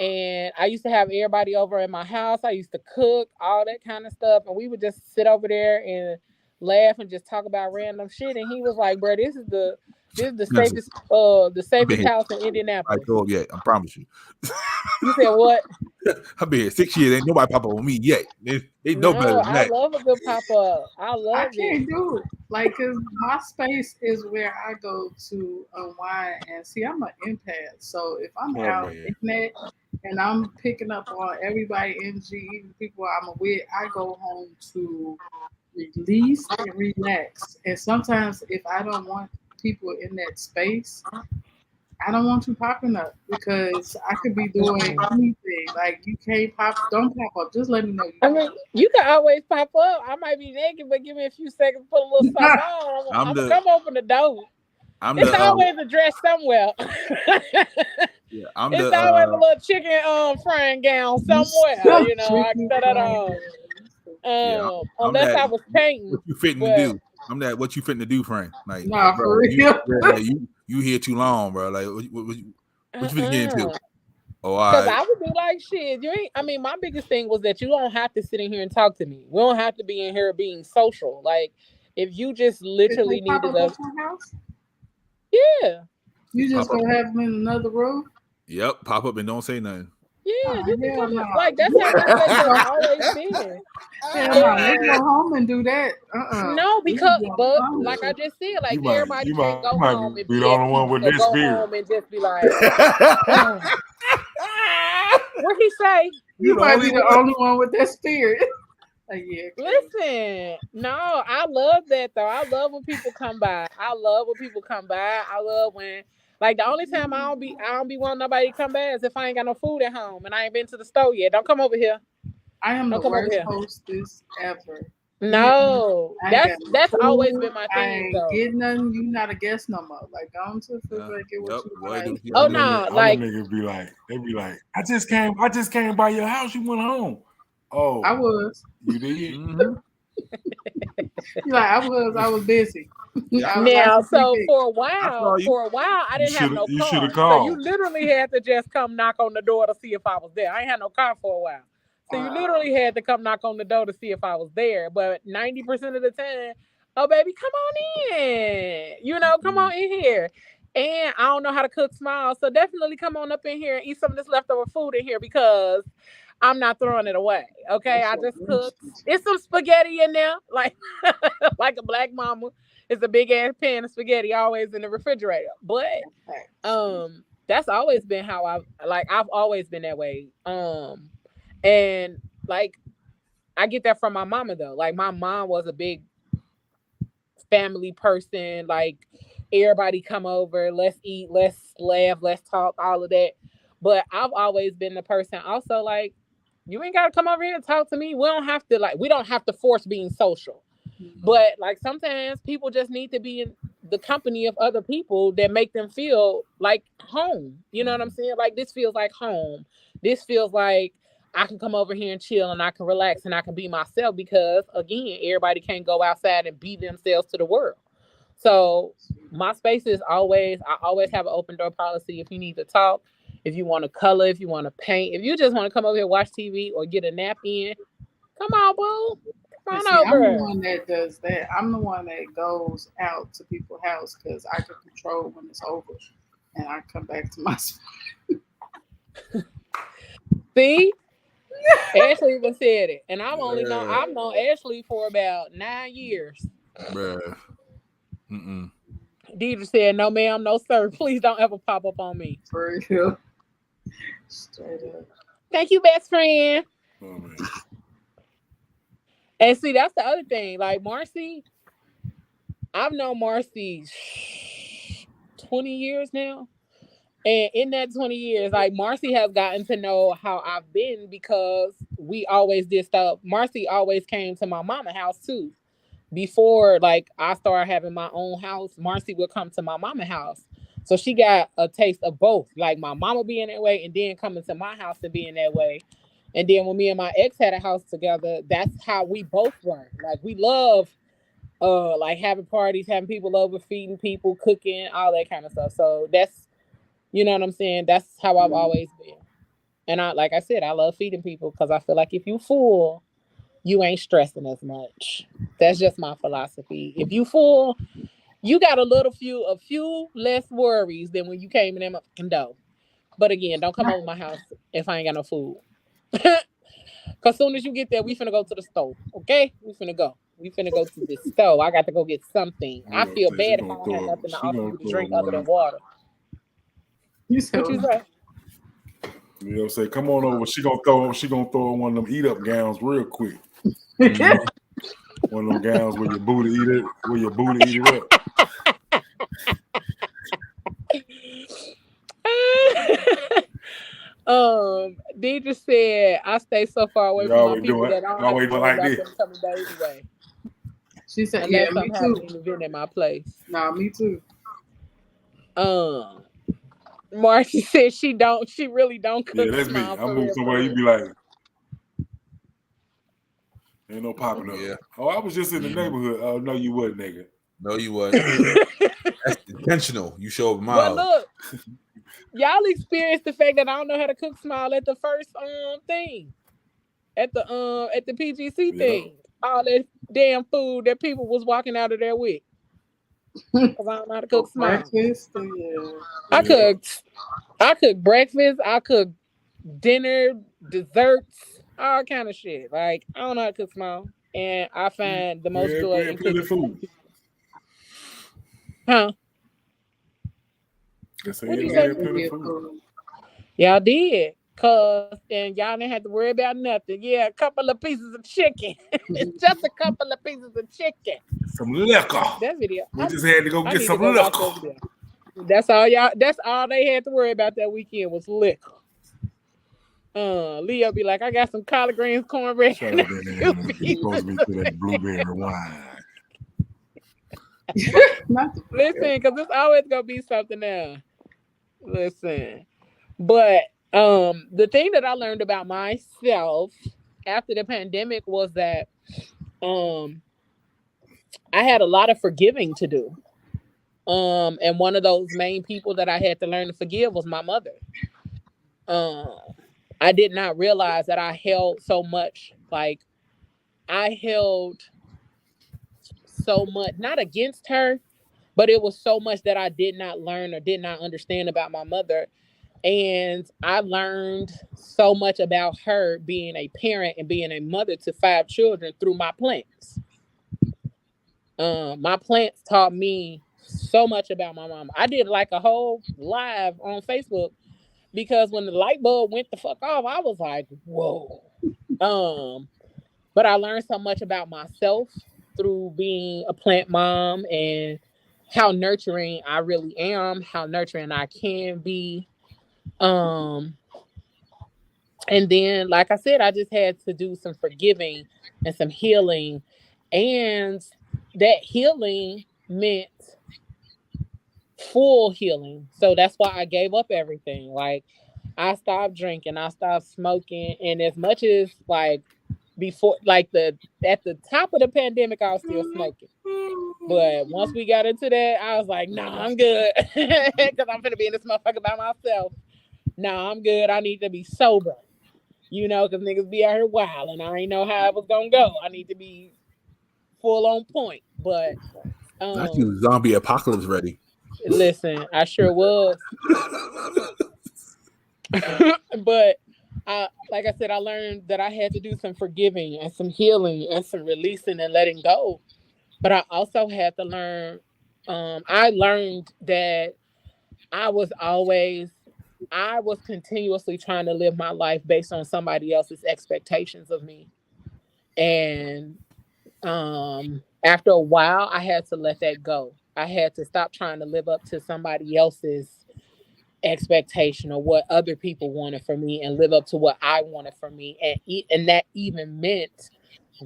and I used to have everybody over at my house. I used to cook all that kind of stuff, and we would just sit over there and laugh and just talk about random shit. And he was like, "Bro, this is Listen, the I've been safest here. house in I Indianapolis." told yet. I promise you. You said what? I've been here 6 years. Ain't nobody pop up on me yet. They know better No, than I that. love a good pop up. I I love it. can't do it. Like, cause my space is where I go to unwind. And see, I'm an empath. So if I'm Oh out man. in that and I'm picking up on everybody energy, even people I'm with, I go home to release and relax. And sometimes if I don't want people in that space, I don't want you popping up because I could be doing Mm-mm. anything. Like you can't pop, don't pop up. Just let me know I you mean, you can always pop up. I might be naked, but give me a few seconds, put a little something coming. on. I'm I'm gonna the come open the door. I'm It's the always a dress somewhere. yeah, I'm It's the always a little chicken frying gown You somewhere. stuff You know, I can chicken throw that fried. on. yeah, I'm Unless that I was painting, what you fitting to but do. I'm that what you fitting to do, Frank. Nah, Bro, for real. like you here too long, bro. Like what you finna get into? Oh, all Cause right. I would be like, shit, you ain't. I mean, my biggest thing was that you don't have to sit in here and talk to me. We don't have to be in here being social. Like, if you just If they literally pop needed up a, at your house, yeah, you Just just pop up. gonna have them in another room? Yep, pop up and don't say nothing. yeah, you can Hell come no. in. Like, that's how my space has always been. Hell no. Let's And go home and do that. no, We can because, be on the but phone. like I just said, like You might everybody you can't might go you might home and be the be at only one peace with or that go spirit. home and just be like, oh. What he say? You You the might only be the one. only one with that spirit. Like, yeah, cool. Listen, no, I love that though. I love when people come by. I love when people come by. I love when, like, the only time I don't be wanting nobody to come by is if I ain't got no food at home and I ain't been to the store yet. Don't come over here. I am Don't the come over worst here. hostess ever. You, No, I ain't got no that's always food. been my I thing ain't though. getting nothing. You not a guest no more. Like, go on to the refrigerator, get what Yep. you Go ahead, want. get Oh what you Other need. no, other like niggas they be like, I just came by your house. You went home. I Oh, was. you did? Mm-hmm. You like, I was busy. Yeah, I was now, watching so TV. I saw you. for a while, I didn't have no You should have car. So you called. literally had to just come knock on the door to see if I was there. I ain't had no car for a while. So you Uh, literally had to come knock on the door to see if I was there. But 90% of the time, oh baby, come on in. You know, come Mm-hmm. on in here. And I don't know how to cook small. So definitely come on up in here and eat some of this leftover food in here because I'm not throwing it away. Okay. that's I so just cooked. bullshit. It's some spaghetti in there. Like like a black mama. It's a big ass pan of spaghetti always in the refrigerator. But Facts. that's always been how I've always been that way. And like I get that from my mama though. Like my mom was a big family person. Like everybody come over, let's eat, let's laugh, let's talk, all of that. But I've always been the person also like you ain't gotta come over here and talk to me. We don't have to force being social. Mhm. But like sometimes people just need to be in the company of other people that make them feel like home. You know what I'm Mm-hmm. saying? Like this feels like home. This feels like I can come over here and chill and I can relax and I can be myself because again, everybody can't go outside and be themselves to the world. So my space is I always have an open door policy if you need to talk, if you want to color, if you want to paint, if you just want to come over here watch TV or get a nap in, come on, boo. Come And on see, I'm the over. one that does that. I'm the one that goes out to people's house because I can control when it's over, and I come back to my spot. See? Ashley even said it. And Yeah, I've known Ashley for about 9 years. bruh. Mm-mm. Deidre said, no ma'am, no sir. Please don't ever pop up on me. For real, straight up. Thank you, best friend. Oh man. And see, that's the other thing. Like Marcy, I've known Marcy 20 years now. And in that 20 years, like Marcy has gotten to know how I've been because we always did stuff. Marcy always came to my mama house too. Before like I started having my own house, Marcy would come to my mama house. So she got a taste of both, like my mama being that way, and then coming to my house and being that way. And then when me and my ex had a house together, that's how we both were. Like we love like having parties, having people over, feeding people, cooking, all that kind of stuff. So that's, you know what I'm saying? That's how I've always been. And like I said, I love feeding people because I feel like if you full, you ain't stressing as much. That's just my philosophy. If you full, you got a few less worries than when you came in that motherfucking dough. But again, don't come over my house if I ain't got no food. Cause soon as you get there, we finna go to the stove. Okay? We finna go. We finna go to the stove. I got to go get something. I feel bad if I don't have nothing to offer you to drink other than water. What you say? You know, say, come on over. She gonna throw one of them eat up gowns real quick. One of them gowns where your booty eat it up. Deidre said, I stay so far away from my people that I don't have to worry about them coming back anyway. She said, unless yeah, something happening in the event at my place. Nah, me too. Marcy said she really don't cook. Yeah, that's me. I move somewhere, you be like, ain't no popping up. Yeah. Oh, I was just in the neighborhood. Oh, no, you wasn't, nigga. No, you wasn't. That's intentional. You show up miles. But look, y'all experienced the fact that I don't know how to cook small at the first thing. At the PGC thing. All that damn food that people was walking out of there with. Because I don't know how to cook small. Breakfast, yeah. I cooked breakfast, I cooked dinner, desserts, all kind of shit. Like, I don't know how to cook small. And I find the most joy in cooking food. Huh? What did you say? Y'all did. And y'all didn't have to worry about nothing. Yeah, a couple of pieces of chicken. Just a couple of pieces of chicken. Some liquor. That video. We just had to go get some liquor. That's all they had to worry about that weekend was liquor. Leo be like, I got some collard greens, cornbread. Shut up, you supposed to be to that blueberry wine. Listen, because it's always gonna be something else. Listen. But the thing that I learned about myself after the pandemic was that I had a lot of forgiving to do. And one of those main people that I had to learn to forgive was my mother. I did not realize that I held so much. Like, I held so much, not against her, but it was so much that I did not learn or did not understand about my mother. And I learned so much about her being a parent and being a mother to 5 children through my plants. My plants taught me so much about my mom. I did like a whole live on Facebook because when the light bulb went the fuck off, I was like, whoa. But I learned so much about myself through being a plant mom and how nurturing I really am, how nurturing I can be. And then, like I said, I just had to do some forgiving and some healing. And that healing meant full healing. So that's why I gave up everything. Like, I stopped drinking, I stopped smoking. And as much as like before, like at the top of the pandemic, I was still smoking. But once we got into that, I was like, nah, I'm good. Because I'm gonna be in this motherfucker by myself. Nah, I'm good. I need to be sober. You know, because niggas be out here wild and I ain't know how it was gonna go. I need to be full on point. But not you zombie apocalypse ready. Listen, I sure was. But like I said, I learned that I had to do some forgiving and some healing and some releasing and letting go. But I also had to learn, I learned that I was continuously trying to live my life based on somebody else's expectations of me. And after a while, I had to let that go. I had to stop trying to live up to somebody else's expectation or what other people wanted for me and live up to what I wanted for me. And that even meant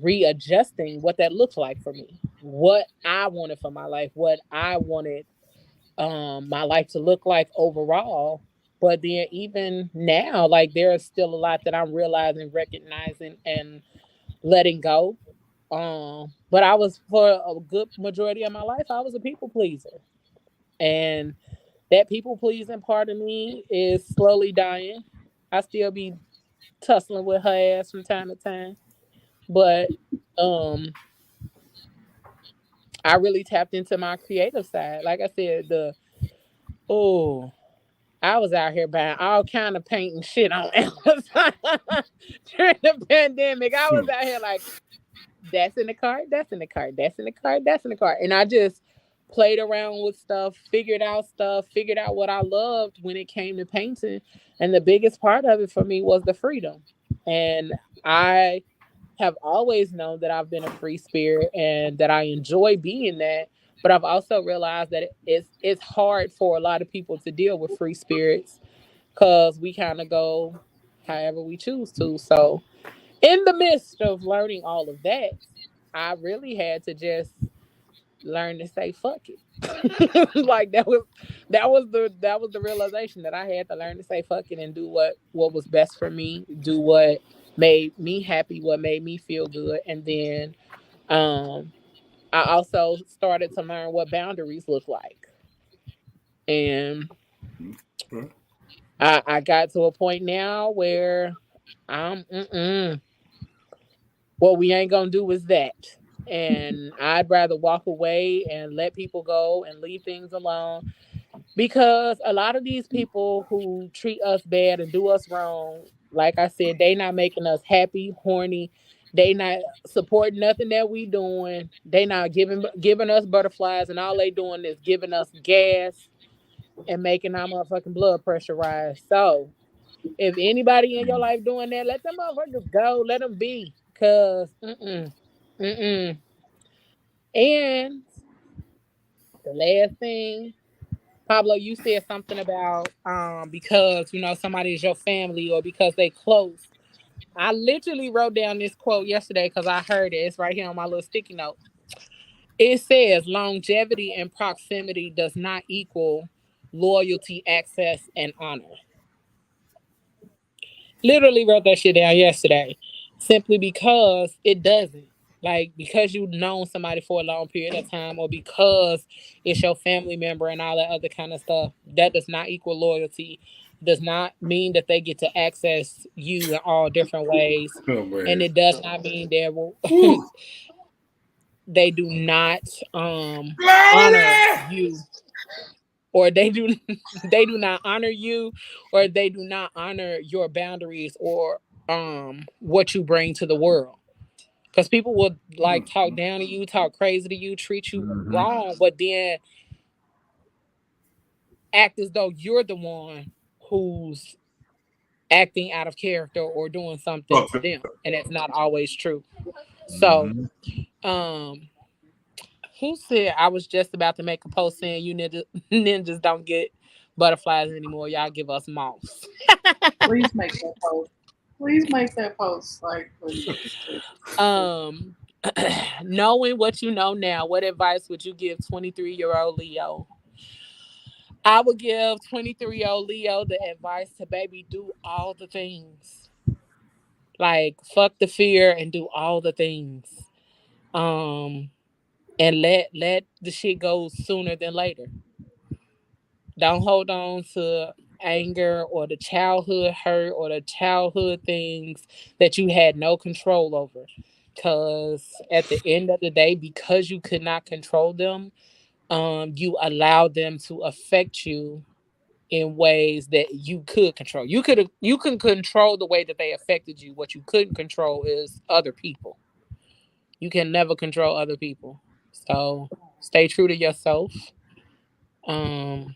readjusting what that looked like for me, what I wanted for my life, what I wanted my life to look like overall. But then even now, like there's still a lot that I'm realizing, recognizing, and letting go. But I was for a good majority of my life, I was a people pleaser. And that people pleasing part of me is slowly dying. I still be tussling with her ass from time to time. But um I really tapped into my creative side. Like I said, oh I was out here buying all kind of paint and shit on Amazon during the pandemic. I was out here like, that's in the cart, that's in the cart, that's in the cart, that's in the cart. And I just played around with stuff, figured out what I loved when it came to painting. And the biggest part of it for me was the freedom. And I have always known that I've been a free spirit and that I enjoy being that. But I've also realized that it's hard for a lot of people to deal with free spirits because we kind of go however we choose to. So in the midst of learning all of that, I really had to just learn to say fuck it. Like that was the realization that I had to learn to say fuck it and do what was best for me, do what made me happy, what made me feel good. And then um I also started to learn what boundaries look like. And I got to a point now where I'm what we ain't gonna do is that. And I'd rather walk away and let people go and leave things alone because a lot of these people who treat us bad and do us wrong, like I said, they not making us happy, horny. They not supporting nothing that we doing. They not giving us butterflies, and all they doing is giving us gas and making our motherfucking blood pressure rise. So if anybody in your life doing that, let them motherfuckers go. Let them be. Cause mm-mm. And the last thing, Pablo, you said something about because somebody is your family or because they close. I literally wrote down this quote yesterday because I heard it. It's right here on my little sticky note. It says longevity and proximity does not equal loyalty, access, and honor. Literally wrote that shit down yesterday. Simply because it doesn't. Like because you've known somebody for a long period of time or because it's your family member and all that other kind of stuff, that does not equal loyalty. Does not mean that they get to access you in all different ways. And it does not mean they will they do not honor you or they do they do not honor you or they do not honor your boundaries or what you bring to the world because people will like talk down to you, talk crazy to you, treat you wrong, but then act as though you're the one who's acting out of character or doing something to them, and that's not always true. So um who said I was just about to make a post saying you ninjas don't get butterflies anymore. Y'all give us moths. Please make that post. Please make that post. Like, please. um, knowing what you know now, what advice would you give 23-year-old Leo? I would give 23-year-old Leo the advice to baby do all the things. Like fuck the fear and do all the things. Um, and let the shit go sooner than later. Don't hold on to anger or the childhood hurt or the childhood things that you had no control over. Because at the end of the day, because you could not control them, you allowed them to affect you in ways that you could control. You can control the way that they affected you. What you couldn't control is other people. You can never control other people. So stay true to yourself. Um,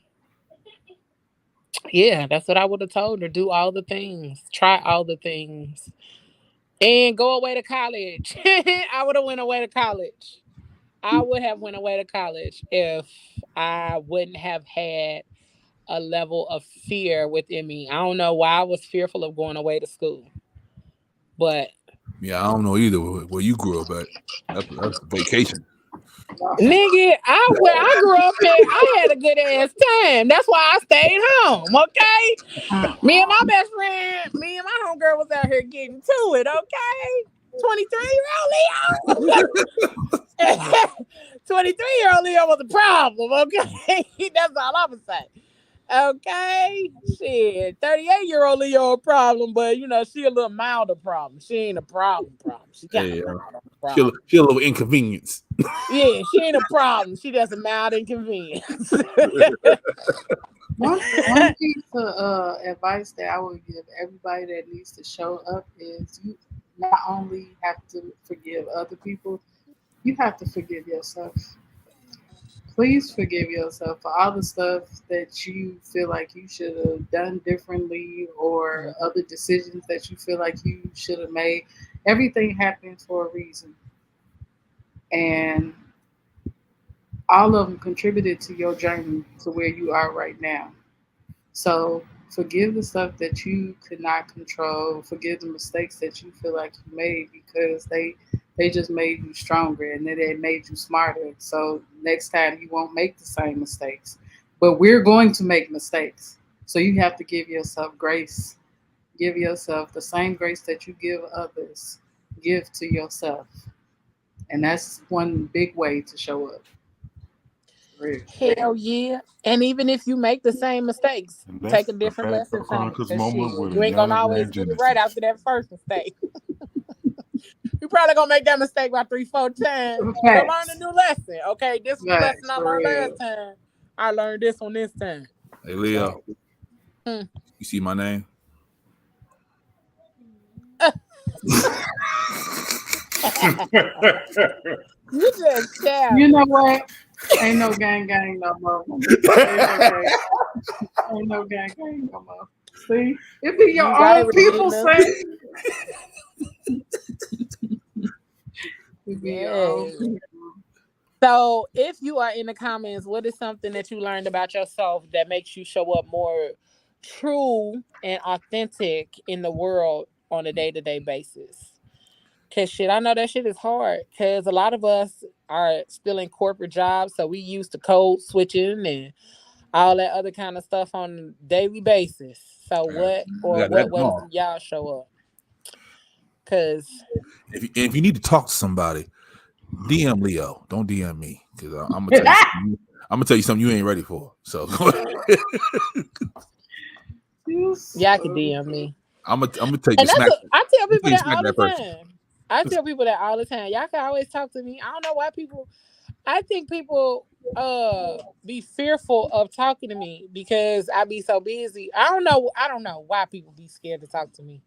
Yeah, that's what I would have told her. Do all the things. Try all the things. And go away to college. I would have went away to college. I would have went away to college if I wouldn't have had a level of fear within me. I don't know why I was fearful of going away to school. But yeah, I don't know either where you grew up at. That's vacation. Nigga, where I grew up at, I had a good ass time. That's why I stayed home, okay? Me and my best friend, me and my homegirl was out here getting to it, okay? 23-year-old Leo. 23-year-old Leo was a problem, okay? That's all I'm gonna say. Okay, shit. 38-year-old Leo a problem, but you know she a little milder problem. She ain't a problem. She kind of mild on the problem. She a little inconvenience. Yeah, she ain't a problem. She just a mild inconvenience. One piece of advice that I would give everybody that needs to show up is you not only have to forgive other people, you have to forgive yourself. Please forgive yourself for all the stuff that you feel like you should have done differently or other decisions that you feel like you should have made. Everything happens for a reason. And all of them contributed to your journey to where you are right now. So forgive the stuff that you could not control. Forgive the mistakes that you feel like you made because they just made you stronger and then they made you smarter. So next time you won't make the same mistakes. But we're going to make mistakes. So you have to give yourself grace. Give yourself the same grace that you give others. Give to yourself. And that's one big way to show up. Hell yeah. And even if you make the same mistakes, take a different lesson from it. Because you ain't gonna always get it right after that first mistake. You probably gonna make that mistake about 3-4 times. You'll learn a new lesson. Okay, this was the lesson I learned last time. I learned this one this time. Hey Leo, you see my name? You just child. You know what? Ain't no gang no more. Ain't no gang no more. See? It be your own people saying. It be your own people. So if you are in the comments, what is something that you learned about yourself that makes you show up more true and authentic in the world on a day-to-day basis? Because shit, I know that shit is hard because a lot of us are still in corporate jobs, so we used to code switching and all that other kind of stuff on a daily basis. So what ways do y'all show up? Because if you need to talk to somebody, DM Leo. Don't DM me because I'm gonna tell you something. I'm gonna tell you something you ain't ready for. So y'all can DM me. I'm gonna take you. I tell people that all the time. I tell people that all the time. Y'all can always talk to me. I don't know why people. I think people be fearful of talking to me because I be so busy. I don't know why people be scared to talk to me.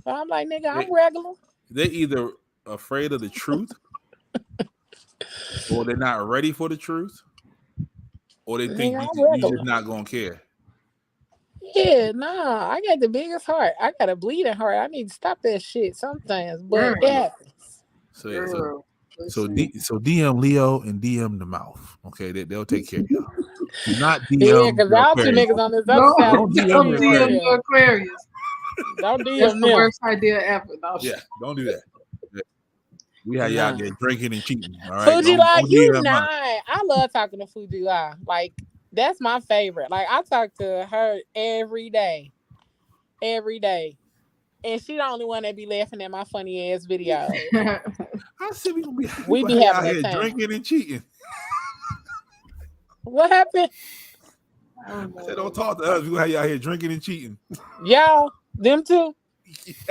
But I'm like, nigga, I'm regular. They're either afraid of the truth, or they're not ready for the truth, or they think you just not gonna care. Yeah, nah, I got the biggest heart. I got a bleeding heart. I need to stop that shit sometimes, but it happens. So DM Leo and DM the mouth. Okay, they'll take care of y'all. Do not DM. Yeah, because y'all two niggas on this other side. Don't DM the Aquarius. Don't DM That's the worst idea ever. No. Yeah, don't do that. We had y'all there drinking and cheating. All right, Fuji Lie, you not. I love talking to Fuji Lie. Like that's my favorite. Like I talk to her every day, and she the only one that be laughing at my funny ass videos. I said we be having a time drinking and cheating. What happened? I said, don't talk to us. We gonna have y'all here drinking and cheating. Y'all, them too.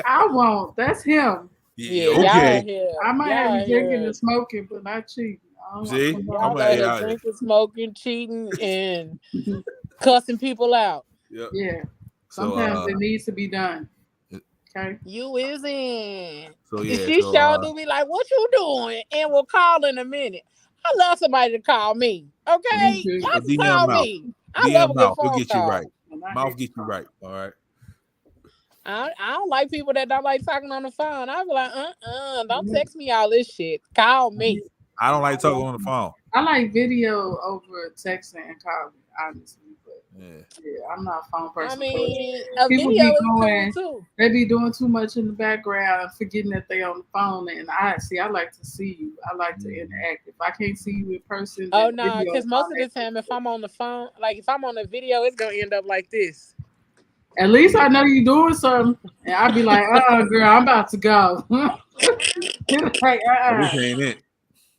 I won't. That's him. Yeah, okay. I might have you drinking and smoking, but not cheating. See, y'all drinking, smoking, cheating, and cussing people out. Yep. Yeah. Sometimes it needs to be done. Okay. You isn't. So yeah, she sure do be like, "What you doing?" And we'll call in a minute. I love somebody to call me. Okay, y'all can call me. I love a good phone call. Mouth get you right. All right. I don't like people that don't like talking on the phone. I be like, don't text me all this shit. Call me. I don't like talking on the phone. I like video over texting and calling, honestly. I'm not a phone person. I mean, a people video be is going, cool too. They be doing too much in the background, forgetting that they on the phone. And I like to see you. I like to interact. If I can't see you in person, Oh then no, because most of the time, if I'm on the phone, like if I'm on a video, it's gonna end up like this. At least I know you doing something, and I'd be like, girl, I'm about to go." Like, This ain't it.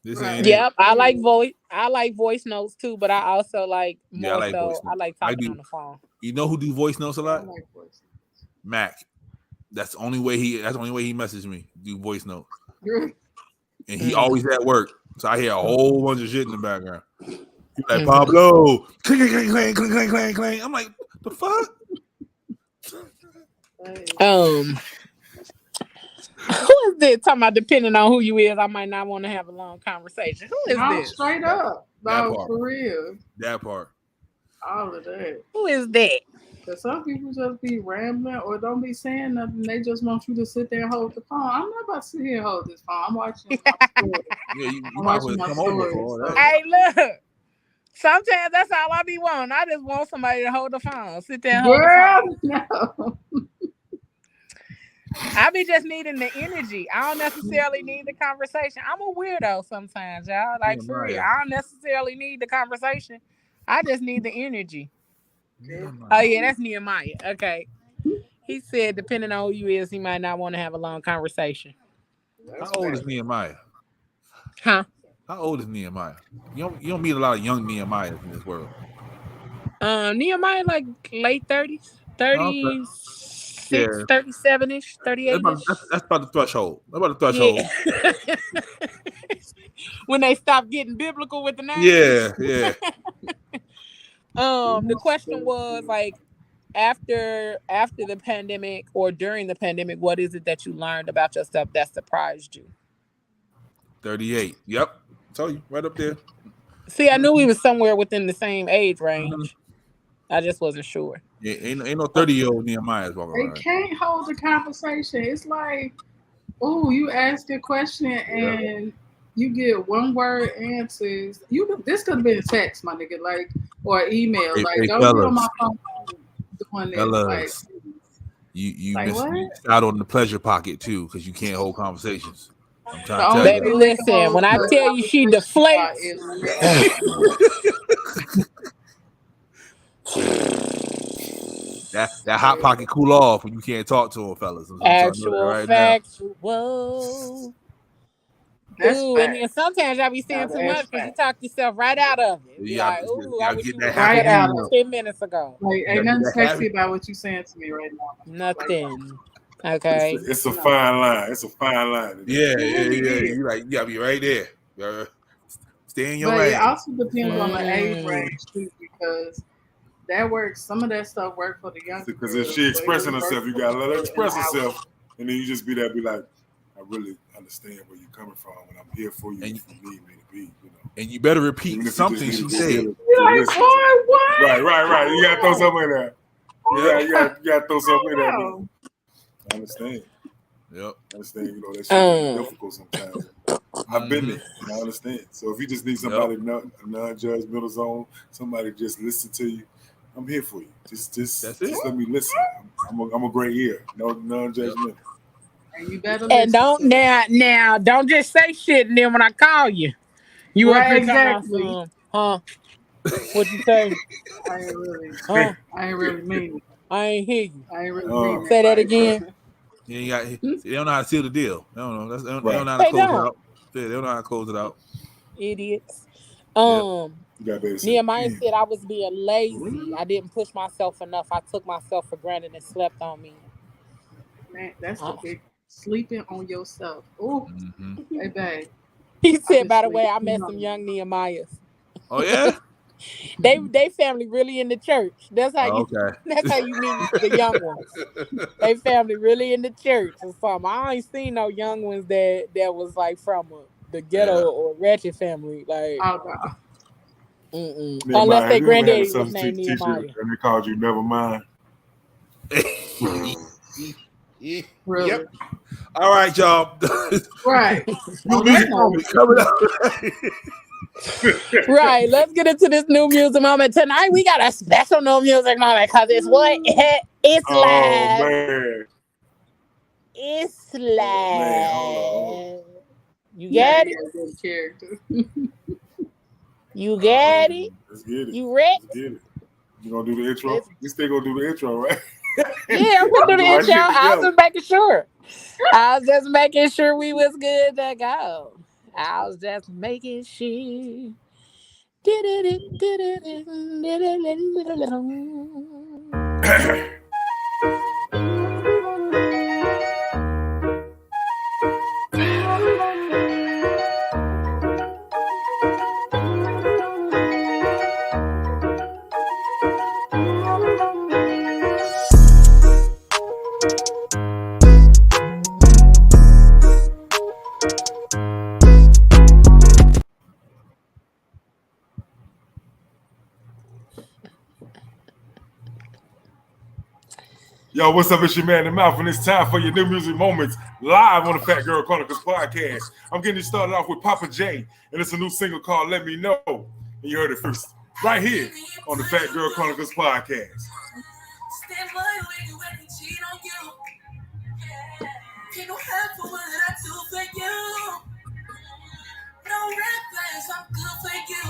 This ain't it. Yep, I like voice. I like voice notes too, but I also like Yeah, I more like voice so. I notes. like talking on the phone. You know who do voice notes a I lot? like voice. Mac. That's the only way he messaged me. Do voice notes. And he always at work. So I hear a whole bunch of shit in the background. He's like, Pablo, clang, clang, clang, clang, clang, clang, clang. I'm like, the fuck? Who is this? Talking about depending on who you is, I might not want to have a long conversation. Who is this? Straight up. That No, part. for real. That part. All of that. Who is that? Because some people just be rambling or don't be saying nothing. They just want you to sit there and hold the phone. I'm not about to sit here and hold this phone. I'm watching my story. Yeah, you I'm might as watching well my come over stories. for all that. Hey, look. Sometimes that's all I be wanting. I just want somebody to hold the phone. Sit there and hold the phone. No. I be just needing the energy. I don't necessarily need the conversation. I'm a weirdo sometimes, y'all. Like, for real. I don't necessarily need the conversation. I just need the energy. Oh, yeah, that's Nehemiah. Okay. He said, depending on who you is, he might not want to have a long conversation. How old is Nehemiah? Huh? How old is Nehemiah? You don't meet a lot of young Nehemiahs in this world. Nehemiah like late 30s. 36, Yeah. 37-ish, 38-ish. That's about the threshold. That's about the threshold. Yeah. When they stop getting biblical with the names. Yeah. The question was like, after the pandemic or during the pandemic, what is it that you learned about yourself that surprised you? 38. Yep. Tell you right up there. See, I knew we was somewhere within the same age range. I just wasn't sure. Yeah, ain't no 30-year-old Nehemiah's walking They around. can't hold the conversation. It's like, oh, you ask a question and you get one word answers. This could have been a text, my nigga, like, or email. Hey, like, don't fellas, get on my phone doing this. Fellas, like, you like, missed out on the pleasure pocket too because you can't hold conversations. I'm trying to tell Baby, you. listen, when I tell you she deflates. That hot pocket cool off when you can't talk to them, fellas. Actual right factual. Ooh, and then sometimes y'all be saying too much because you talk yourself right out of it. Be like, ooh, I wish you would have said that 10 minutes ago. Like, ain't nothing sexy about what you saying to me right now. Nothing. Okay. It's a fine line. It's a fine line. Yeah. You gotta be right there. Stay in your lane. But it also depends on the age range too, because that works. Some of that stuff works for the younger. Because if she expressing herself, you gotta let her express herself, and then you just be like, I really understand where you're coming from, and I'm here for you if you need me to be. You know. And you better repeat something she said. You're like, what? Right. You gotta throw something in there. You gotta throw something in there. I understand. Yep. I understand. You know that shit is difficult sometimes. I've been there, and I understand. So if you just need somebody non-judgmental zone, somebody just listen to you, I'm here for you. Just let me listen. I'm a great ear. No non-judgmental. And you better and don't now don't just say shit and then when I call you, you up here exactly. Huh? What you say? I ain't really. Huh? I ain't really mean it. I ain't hear you. I ain't really mean it. Say that again. They don't know how to seal the deal. They don't know. They don't know how to close it out. They don't know how to close it out. Idiots. Nehemiah said I was being lazy. I didn't push myself enough. I took myself for granted and slept on me. Man, that's the big sleeping on yourself. Oh, hey babe. He said, by the way, I met some young Nehemiahs. Oh yeah. They family really in the church. That's how you meet the young ones. They family really in the church or something. I ain't seen no young ones that was like from the ghetto or ratchet family. Like, unless their granddaddy was named Nehemiah. And they called you Never Mind. Really? Yep. All right, y'all. Right. New music moment coming up. Right. Let's get into this new music moment. Tonight we got a special new music moment because it's what? It's live. Man. It's Man, hold live. You Yeah, got you it? gotta go to character. You got it? Let's get it. You ready? Let's get it. You gonna do the intro? Let's- We still gonna do the intro, right? Yeah, I'm gonna do the Right intro. shit I was together. just making sure. I was just making sure we was good to go. I was just making sure. Yo, what's up? It's your man, the Mouth, and it's time for your new music moments live on the Fat Girl Chronicles podcast. I'm getting you started off with Papa J, and it's a new single called "Let Me Know." And you heard it first right here on the Fat Girl Chronicles podcast. Stand by when you let me cheat on you. Ain't no half for what I do for you. No red flags, I'm good for you.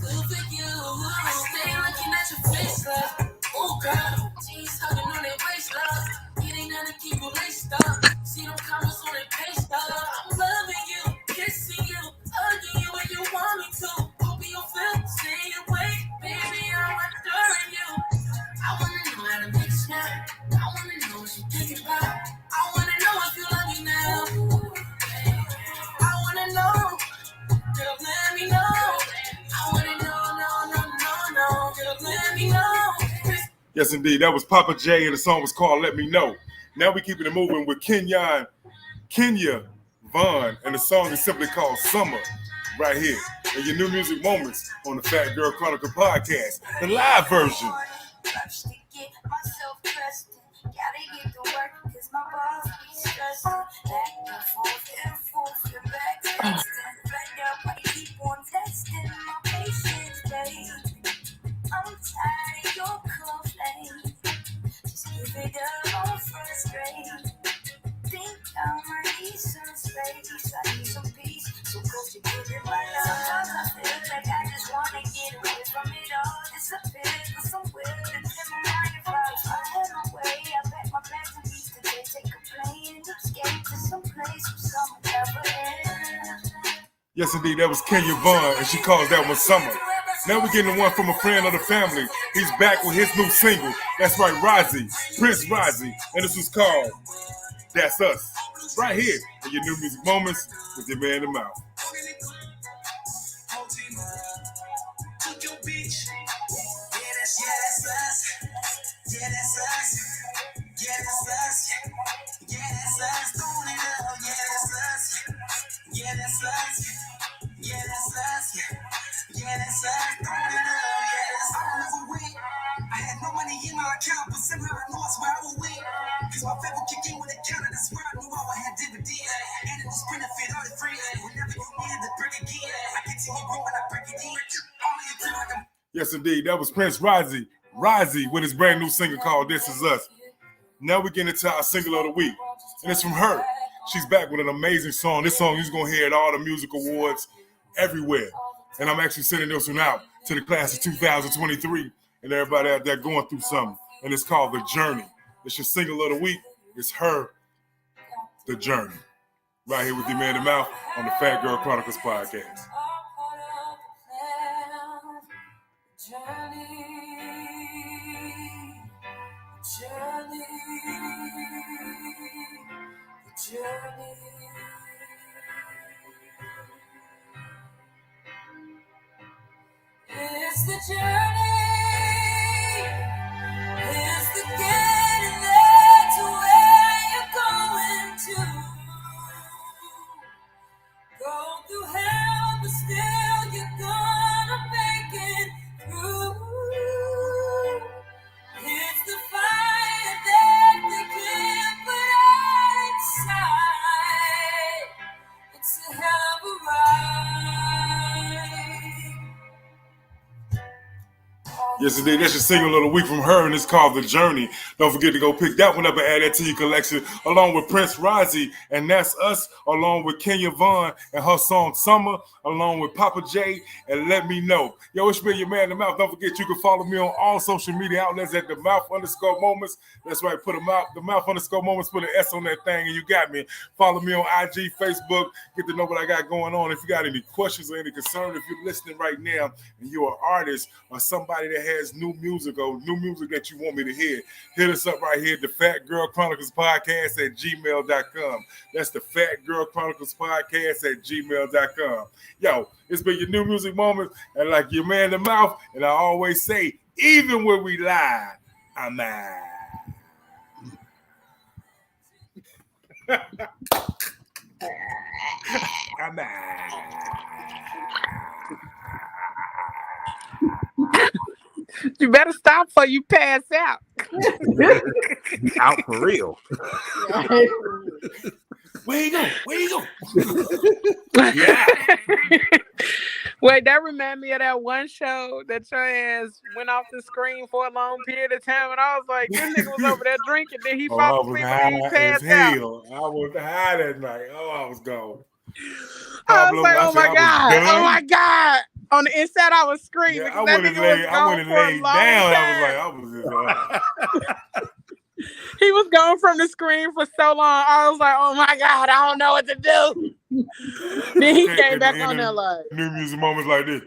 Good for you. I stay looking at your face like, oh girl. Jeans hugging on their waist, love. It ain't nothing to keep you laced up. See them comments on their page, love. I'm loving you, kissing you, hugging you when you want me to. Hoping you'll feel the same way. Baby, I'm adoring you. I wanna know how to make you snap. I wanna know what you're thinking about. I wanna know if you love me now. I wanna know. Girl, let me know. I wanna know. Girl, let me know. Yes, indeed. That was Papa J, and the song was called "Let Me Know." Now we keeping it moving with Kenya Vaughn, and the song is simply called "Summer." Right here, and your new music moments on the Fat Girl Chronicle podcast, the live version. I'm tired of your complaints. Just give it up on first grade. Think I need some space. I need some peace. So could you give it my love? Sometimes I feel like I just wanna get away from it all. Disappear for somewhere to clear my mind. If I had my way, I bet my back to me today. Take a plane and escape to some place where summer never ends. Yes, indeed, that was Kenya Vaughn, and she calls that one "Summer." Now we're getting one from a friend of the family. He's back with his new single. That's right, Rozzy, Prince Rozzy, and this was called "That's Us." Right here in your new music moments with your man, the Mouth. I had no money in my account, but somehow I know it's where I will win. Cause my favorite kick in with a counter, that's where I knew I had dividends. And it was benefit all the free. Whenever you needed the brick again, I continue growing, I break it in. Only you feel like I'm. Yes, indeed, that was Prince Rozzy with his brand new single called "This Is Us." Now we get into our single of the week, and it's from her. She's back with an amazing song. This song you're gonna hear at all the music awards everywhere. And I'm actually sending this one out to the class of 2023 and everybody out there going through something. And it's called "The Journey." It's your single of the week. It's her, "The Journey." Right here with your man, the Mouth, on the Fat Girl Chronicles podcast. Journey. It's the journey. It's the getting there to where you're going to. Go through hell, but still you're gonna make it through. It's the fire that they can't put out inside. Yes, indeed. That's your single of the week from her, and it's called The Journey. Don't forget to go pick that one up and add that to your collection, along with Prince Rozzy, and That's Us, along with Kenya Vaughn and her song Summer, along with Papa J, and Let Me Know. Yo, it's been your man, The Mouth. Don't forget you can follow me on all social media outlets at The Mouth_Moments. That's right, put The Mouth_Moments, put an S on that thing, and you got me. Follow me on IG, Facebook, get to know what I got going on. If you got any questions or any concern, if you're listening right now and you're an artist or somebody that has new music that you want me to hear, hit us up right here, the Fat Girl Chronicles Podcast at gmail.com. That's the Fat Girl Chronicles Podcast at gmail.com. Yo, it's been your new music moment, and like your man, The Mouth, and I always say, even when we lie, I'm mad. I'm You better stop before you pass out. Out for real. Where you go? Where you go? Yeah. Wait, that remind me of that one show that your ass went off the screen for a long period of time, and I was like, this nigga was over there drinking, then he fall asleep and he passed out. I was high that night. Oh, I was gone. I was like, oh my God. On the inside, I was screaming because that nigga was gone for a long time. He was gone from the screen for so long. I was like, oh my God, I don't know what to do. Then he came back on there like new music moments like this.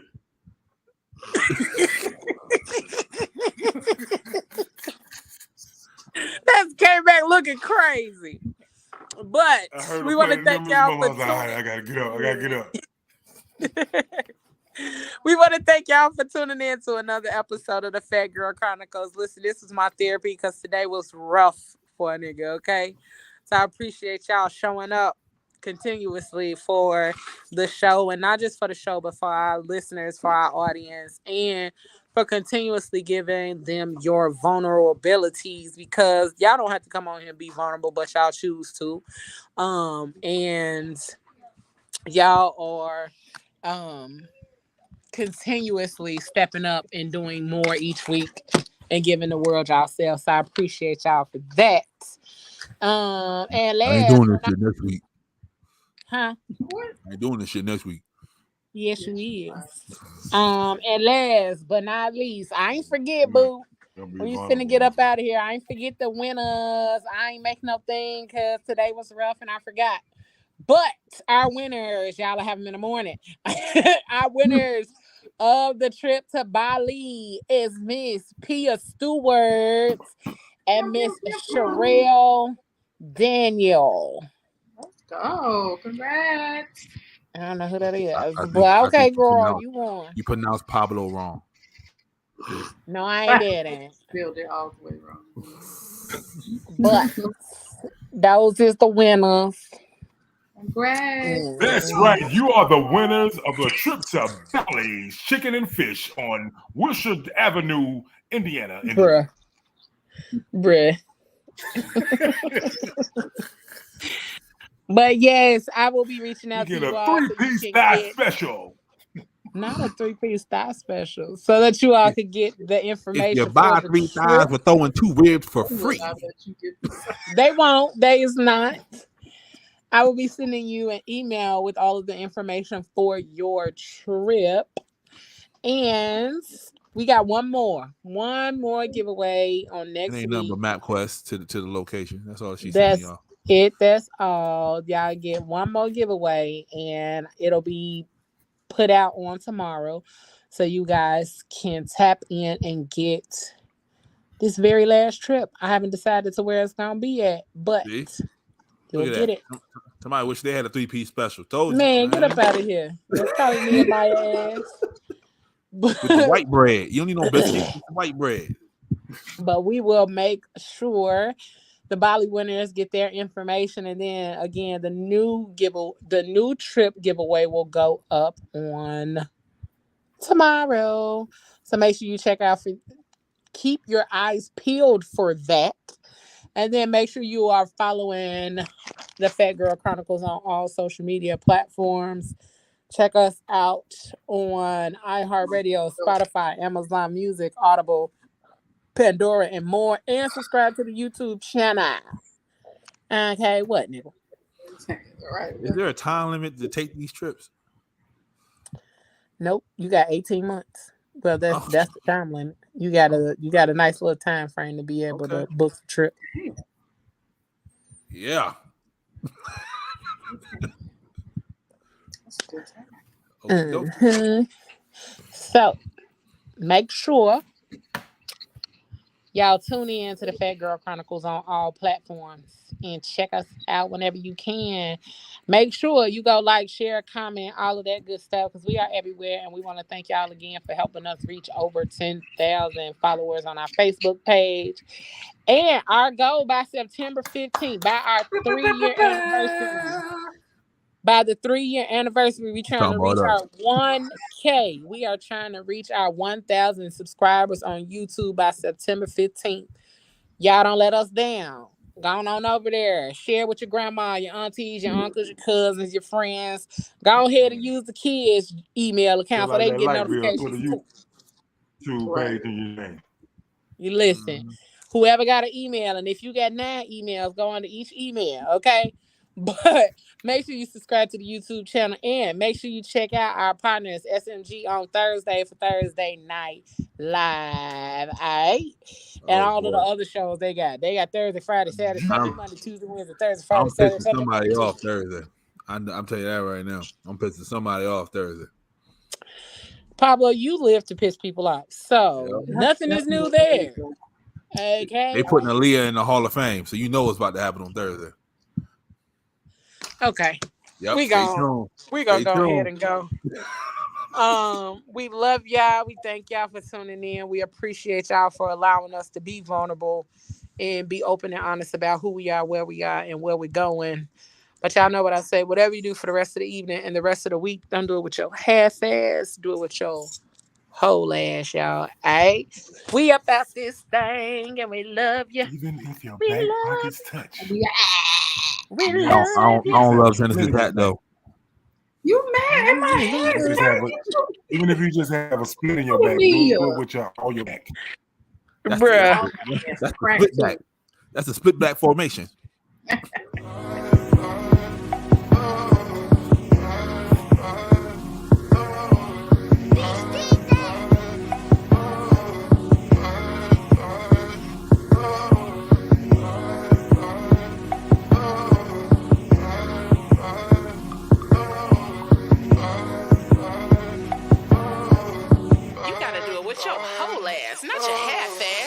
That came back looking crazy. But we want to thank y'all for tuning in. I gotta get up. We want to thank y'all for tuning in to another episode of the Fat Girl Chronicles. Listen, this is my therapy because today was rough for a nigga, okay? So I appreciate y'all showing up continuously for the show, and not just for the show, but for our listeners, for our audience, and for continuously giving them your vulnerabilities, because y'all don't have to come on here and be vulnerable, but y'all choose to. And y'all are continuously stepping up and doing more each week and giving the world yourselves. So I appreciate y'all for that. And last, I ain't doing this shit next week. Huh? I ain't doing this shit next week. Yes, you is. And last but not least, I ain't forget, boo. When you finna get up out of here, I ain't forget the winners. I ain't make no thing because today was rough and I forgot. But our winners, y'all will have them in the morning. Our winners of the trip to Bali is Miss Pia Stewart and Miss Sherelle Daniel. Let's go. Congrats. I don't know who that is. But okay, girl, you won. You pronounced Pablo wrong. No, I ain't did. Spelled it all the way wrong. But those is the winners. Congrats. That's right. You are the winners of the trip to Bally's Chicken and Fish on Wilshire Avenue, Indiana. Bruh. But yes, I will be reaching out to you all. You get a 3-piece thigh special. Not a 3-piece thigh special. So that you all could get the information. If you buy 3 thighs, we're throwing 2 ribs for free. They won't. They is not. I will be sending you an email with all of the information for your trip. And we got one more giveaway on next week. It ain't nothing but MapQuest to the location. That's all she sent y'all. That's all. Y'all get one more giveaway, and it'll be put out on tomorrow, so you guys can tap in and get this very last trip. I haven't decided to where it's gonna be at, but you'll get it. Somebody wish they had a 3-piece special. Told you, man, get up out of here. That's probably me and my ass. With the white bread. You don't need no biscuits. White bread. But we will make sure the Bali winners get their information, and then again, the new trip giveaway will go up on tomorrow. So make sure you keep your eyes peeled for that, and then make sure you are following the Fat Girl Chronicles on all social media platforms Check us out on iHeartRadio, Spotify, Amazon Music, Audible, Pandora, and more. And subscribe to the YouTube channel. Okay, what, nigga? Right. Is there a time limit to take these trips? Nope, you got 18 months. Well, that's the time limit. You got a nice little time frame to be able to book the trip. Yeah. So make sure y'all tune in to the Fat Girl Chronicles on all platforms and check us out whenever you can. Make sure you go like, share, comment, all of that good stuff, because we are everywhere. And we want to thank y'all again for helping us reach over 10,000 followers on our Facebook page. And our goal by September 15th, by our 3-year anniversary. By the 3-year anniversary, we're trying to reach our 1K. We are trying to reach our 1,000 subscribers on YouTube by September 15th. Y'all don't let us down. Go on over there. Share with your grandma, your aunties, your uncles, your cousins, your friends. Go ahead and use the kids' email account so they can get notifications. Page in your name. You listen. Whoever got an email, and if you got 9 emails, go on to each email, okay? But make sure you subscribe to the YouTube channel and make sure you check out our partners, SMG, on Thursday for Thursday Night Live. All right? And all of the other shows they got. They got Thursday, Friday, Saturday, Sunday, Monday, Tuesday, Wednesday, Thursday, Friday, Saturday, I'm pissing Sunday, somebody Monday, off Thursday. I'm telling you that right now. I'm pissing somebody off Thursday. Pablo, you live to piss people off. So nothing is new there. Okay. They putting Aaliyah in the Hall of Fame, so you know what's about to happen on Thursday. Okay. Yep. We're gonna go ahead and go. We love y'all. We thank y'all for tuning in. We appreciate y'all for allowing us to be vulnerable and be open and honest about who we are, where we are, and where we're going. But y'all know what I say. Whatever you do for the rest of the evening and the rest of the week, don't do it with your half ass. Do it with your whole ass, y'all. All right? We about this thing and we love you. Even if your back pockets touch. We love you. I don't love Genesis that though. You mad at my head? Even if you just have a split in your back, do it with all your back. That's Bruh. That's the split back. That's a split back formation. You gotta do it with your whole ass, not your half ass.